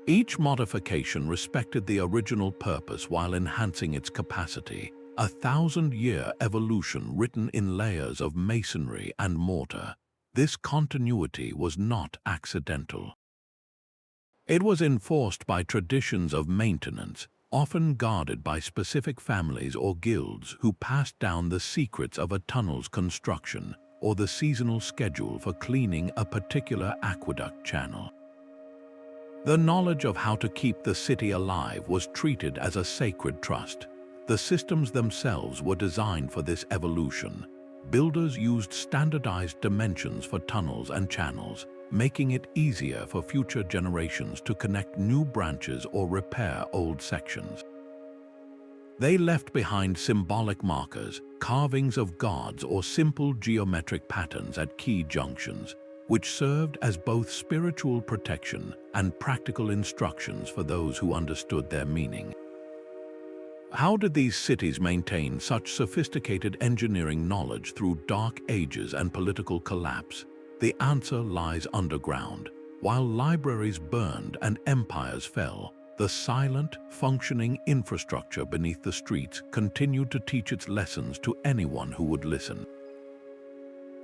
Each modification respected the original purpose while enhancing its capacity, a 1,000-year evolution written in layers of masonry and mortar. This continuity was not accidental. It was enforced by traditions of maintenance, often guarded by specific families or guilds who passed down the secrets of a tunnel's construction or the seasonal schedule for cleaning a particular aqueduct channel. The knowledge of how to keep the city alive was treated as a sacred trust. The systems themselves were designed for this evolution. Builders used standardized dimensions for tunnels and channels, making it easier for future generations to connect new branches or repair old sections. They left behind symbolic markers, carvings of gods or simple geometric patterns at key junctions, which served as both spiritual protection and practical instructions for those who understood their meaning. How did these cities maintain such sophisticated engineering knowledge through dark ages and political collapse? The answer lies underground. While libraries burned and empires fell, the silent, functioning infrastructure beneath the streets continued to teach its lessons to anyone who would listen.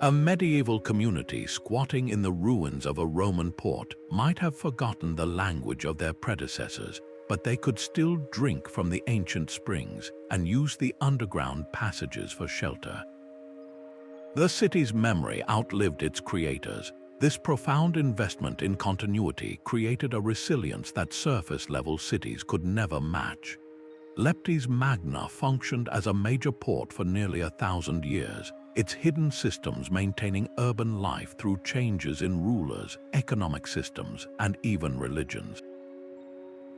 A medieval community squatting in the ruins of a Roman port might have forgotten the language of their predecessors, but they could still drink from the ancient springs and use the underground passages for shelter. The city's memory outlived its creators. This profound investment in continuity created a resilience that surface-level cities could never match. Leptis Magna functioned as a major port for nearly 1,000 years, its hidden systems maintaining urban life through changes in rulers, economic systems, and even religions.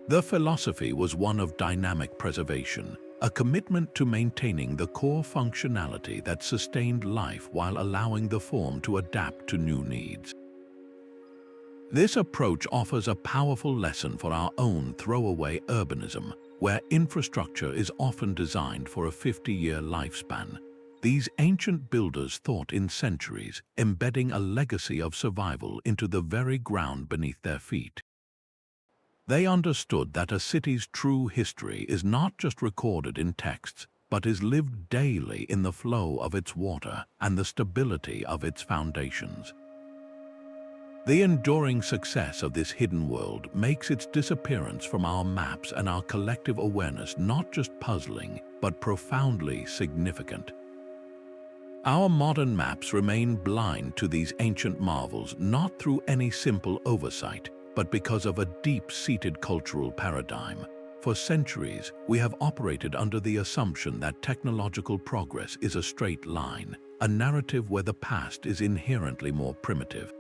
The philosophy was one of dynamic preservation, a commitment to maintaining the core functionality that sustained life while allowing the form to adapt to new needs. This approach offers a powerful lesson for our own throwaway urbanism, where infrastructure is often designed for a 50-year lifespan. These ancient builders thought in centuries, embedding a legacy of survival into the very ground beneath their feet. They understood that a city's true history is not just recorded in texts, but is lived daily in the flow of its water and the stability of its foundations. The enduring success of this hidden world makes its disappearance from our maps and our collective awareness not just puzzling, but profoundly significant. Our modern maps remain blind to these ancient marvels not through any simple oversight, but because of a deep-seated cultural paradigm. For centuries, we have operated under the assumption that technological progress is a straight line, a narrative where the past is inherently more primitive.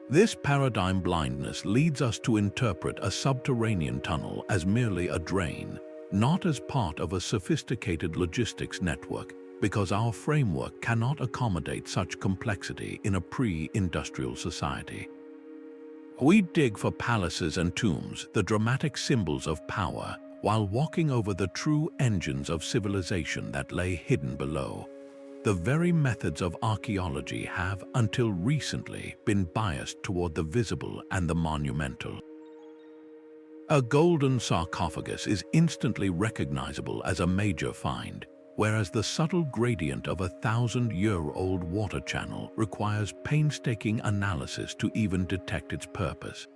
This paradigm blindness leads us to interpret a subterranean tunnel as merely a drain, not as part of a sophisticated logistics network, because our framework cannot accommodate such complexity in a pre-industrial society. We dig for palaces and tombs, the dramatic symbols of power, while walking over the true engines of civilization that lay hidden below. The very methods of archaeology have, until recently, been biased toward the visible and the monumental. A golden sarcophagus is instantly recognizable as a major find, whereas the subtle gradient of a 1,000-year-old water channel requires painstaking analysis to even detect its purpose.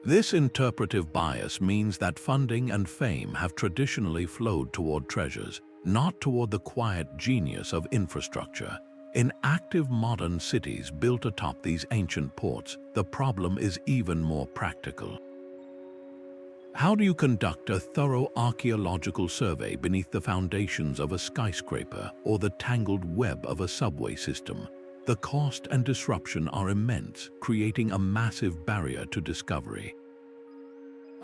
This interpretive bias means that funding and fame have traditionally flowed toward treasures, not toward the quiet genius of infrastructure. In active modern cities built atop these ancient ports, the problem is even more practical. How do you conduct a thorough archaeological survey beneath the foundations of a skyscraper or the tangled web of a subway system? The cost and disruption are immense, creating a massive barrier to discovery.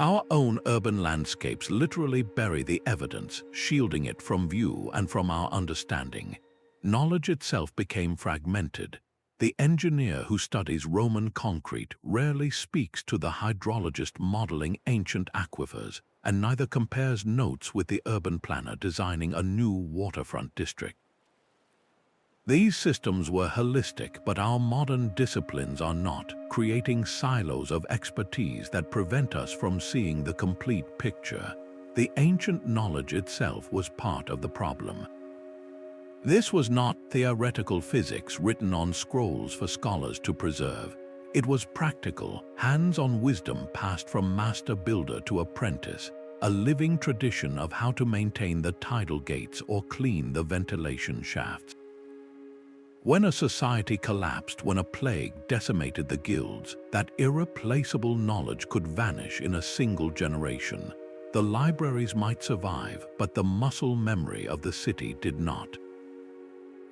Our own urban landscapes literally bury the evidence, shielding it from view and from our understanding. Knowledge itself became fragmented. The engineer who studies Roman concrete rarely speaks to the hydrologist modeling ancient aquifers, and neither compares notes with the urban planner designing a new waterfront district. These systems were holistic, but our modern disciplines are not, creating silos of expertise that prevent us from seeing the complete picture. The ancient knowledge itself was part of the problem. This was not theoretical physics written on scrolls for scholars to preserve. It was practical, hands-on wisdom passed from master builder to apprentice, a living tradition of how to maintain the tidal gates or clean the ventilation shafts. When a society collapsed, when a plague decimated the guilds, that irreplaceable knowledge could vanish in a single generation. The libraries might survive, but the muscle memory of the city did not.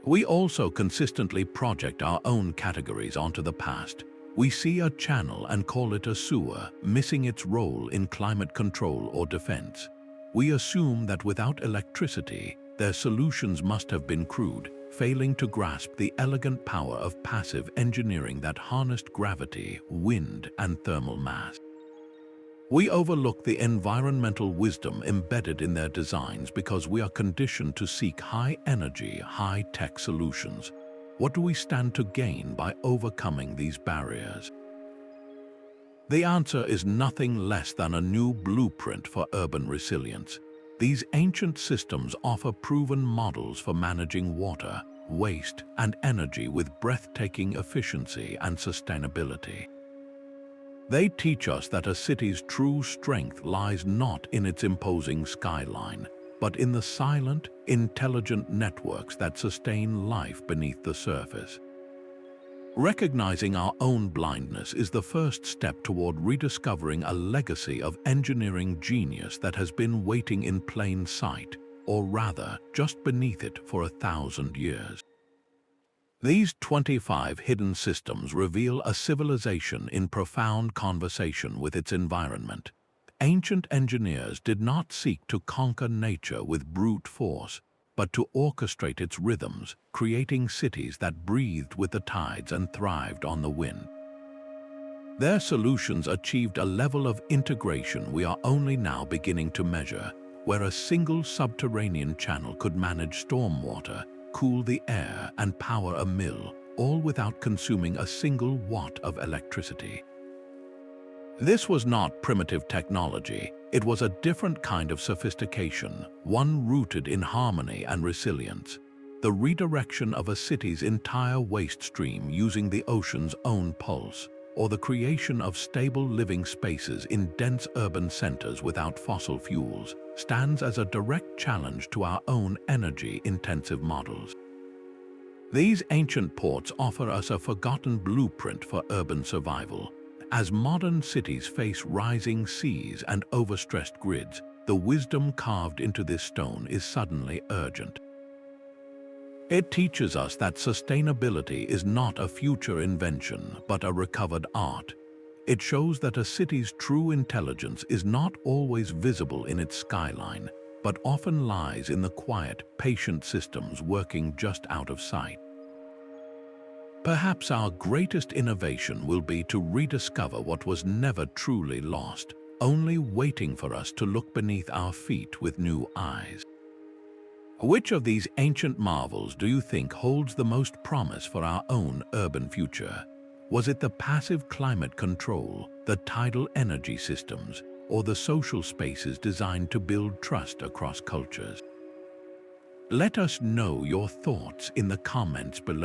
We also consistently project our own categories onto the past. We see a channel and call it a sewer, missing its role in climate control or defense. We assume that without electricity, their solutions must have been crude, failing to grasp the elegant power of passive engineering that harnessed gravity, wind, and thermal mass. We overlook the environmental wisdom embedded in their designs because we are conditioned to seek high-energy, high-tech solutions. What do we stand to gain by overcoming these barriers? The answer is nothing less than a new blueprint for urban resilience. These ancient systems offer proven models for managing water, waste, and energy with breathtaking efficiency and sustainability. They teach us that a city's true strength lies not in its imposing skyline, but in the silent, intelligent networks that sustain life beneath the surface. Recognizing our own blindness is the first step toward rediscovering a legacy of engineering genius that has been waiting in plain sight, or rather, just beneath it for 1,000 years. These 25 hidden systems reveal a civilization in profound conversation with its environment. Ancient engineers did not seek to conquer nature with brute force, but to orchestrate its rhythms, creating cities that breathed with the tides and thrived on the wind. Their solutions achieved a level of integration we are only now beginning to measure, where a single subterranean channel could manage stormwater, cool the air, and power a mill, all without consuming a single watt of electricity. This was not primitive technology. It was a different kind of sophistication, one rooted in harmony and resilience. The redirection of a city's entire waste stream using the ocean's own pulse, or the creation of stable living spaces in dense urban centers without fossil fuels, stands as a direct challenge to our own energy-intensive models. These ancient ports offer us a forgotten blueprint for urban survival. As modern cities face rising seas and overstressed grids, the wisdom carved into this stone is suddenly urgent. It teaches us that sustainability is not a future invention, but a recovered art. It shows that a city's true intelligence is not always visible in its skyline, but often lies in the quiet, patient systems working just out of sight. Perhaps our greatest innovation will be to rediscover what was never truly lost, only waiting for us to look beneath our feet with new eyes. Which of these ancient marvels do you think holds the most promise for our own urban future? Was it the passive climate control, the tidal energy systems, or the social spaces designed to build trust across cultures? Let us know your thoughts in the comments below.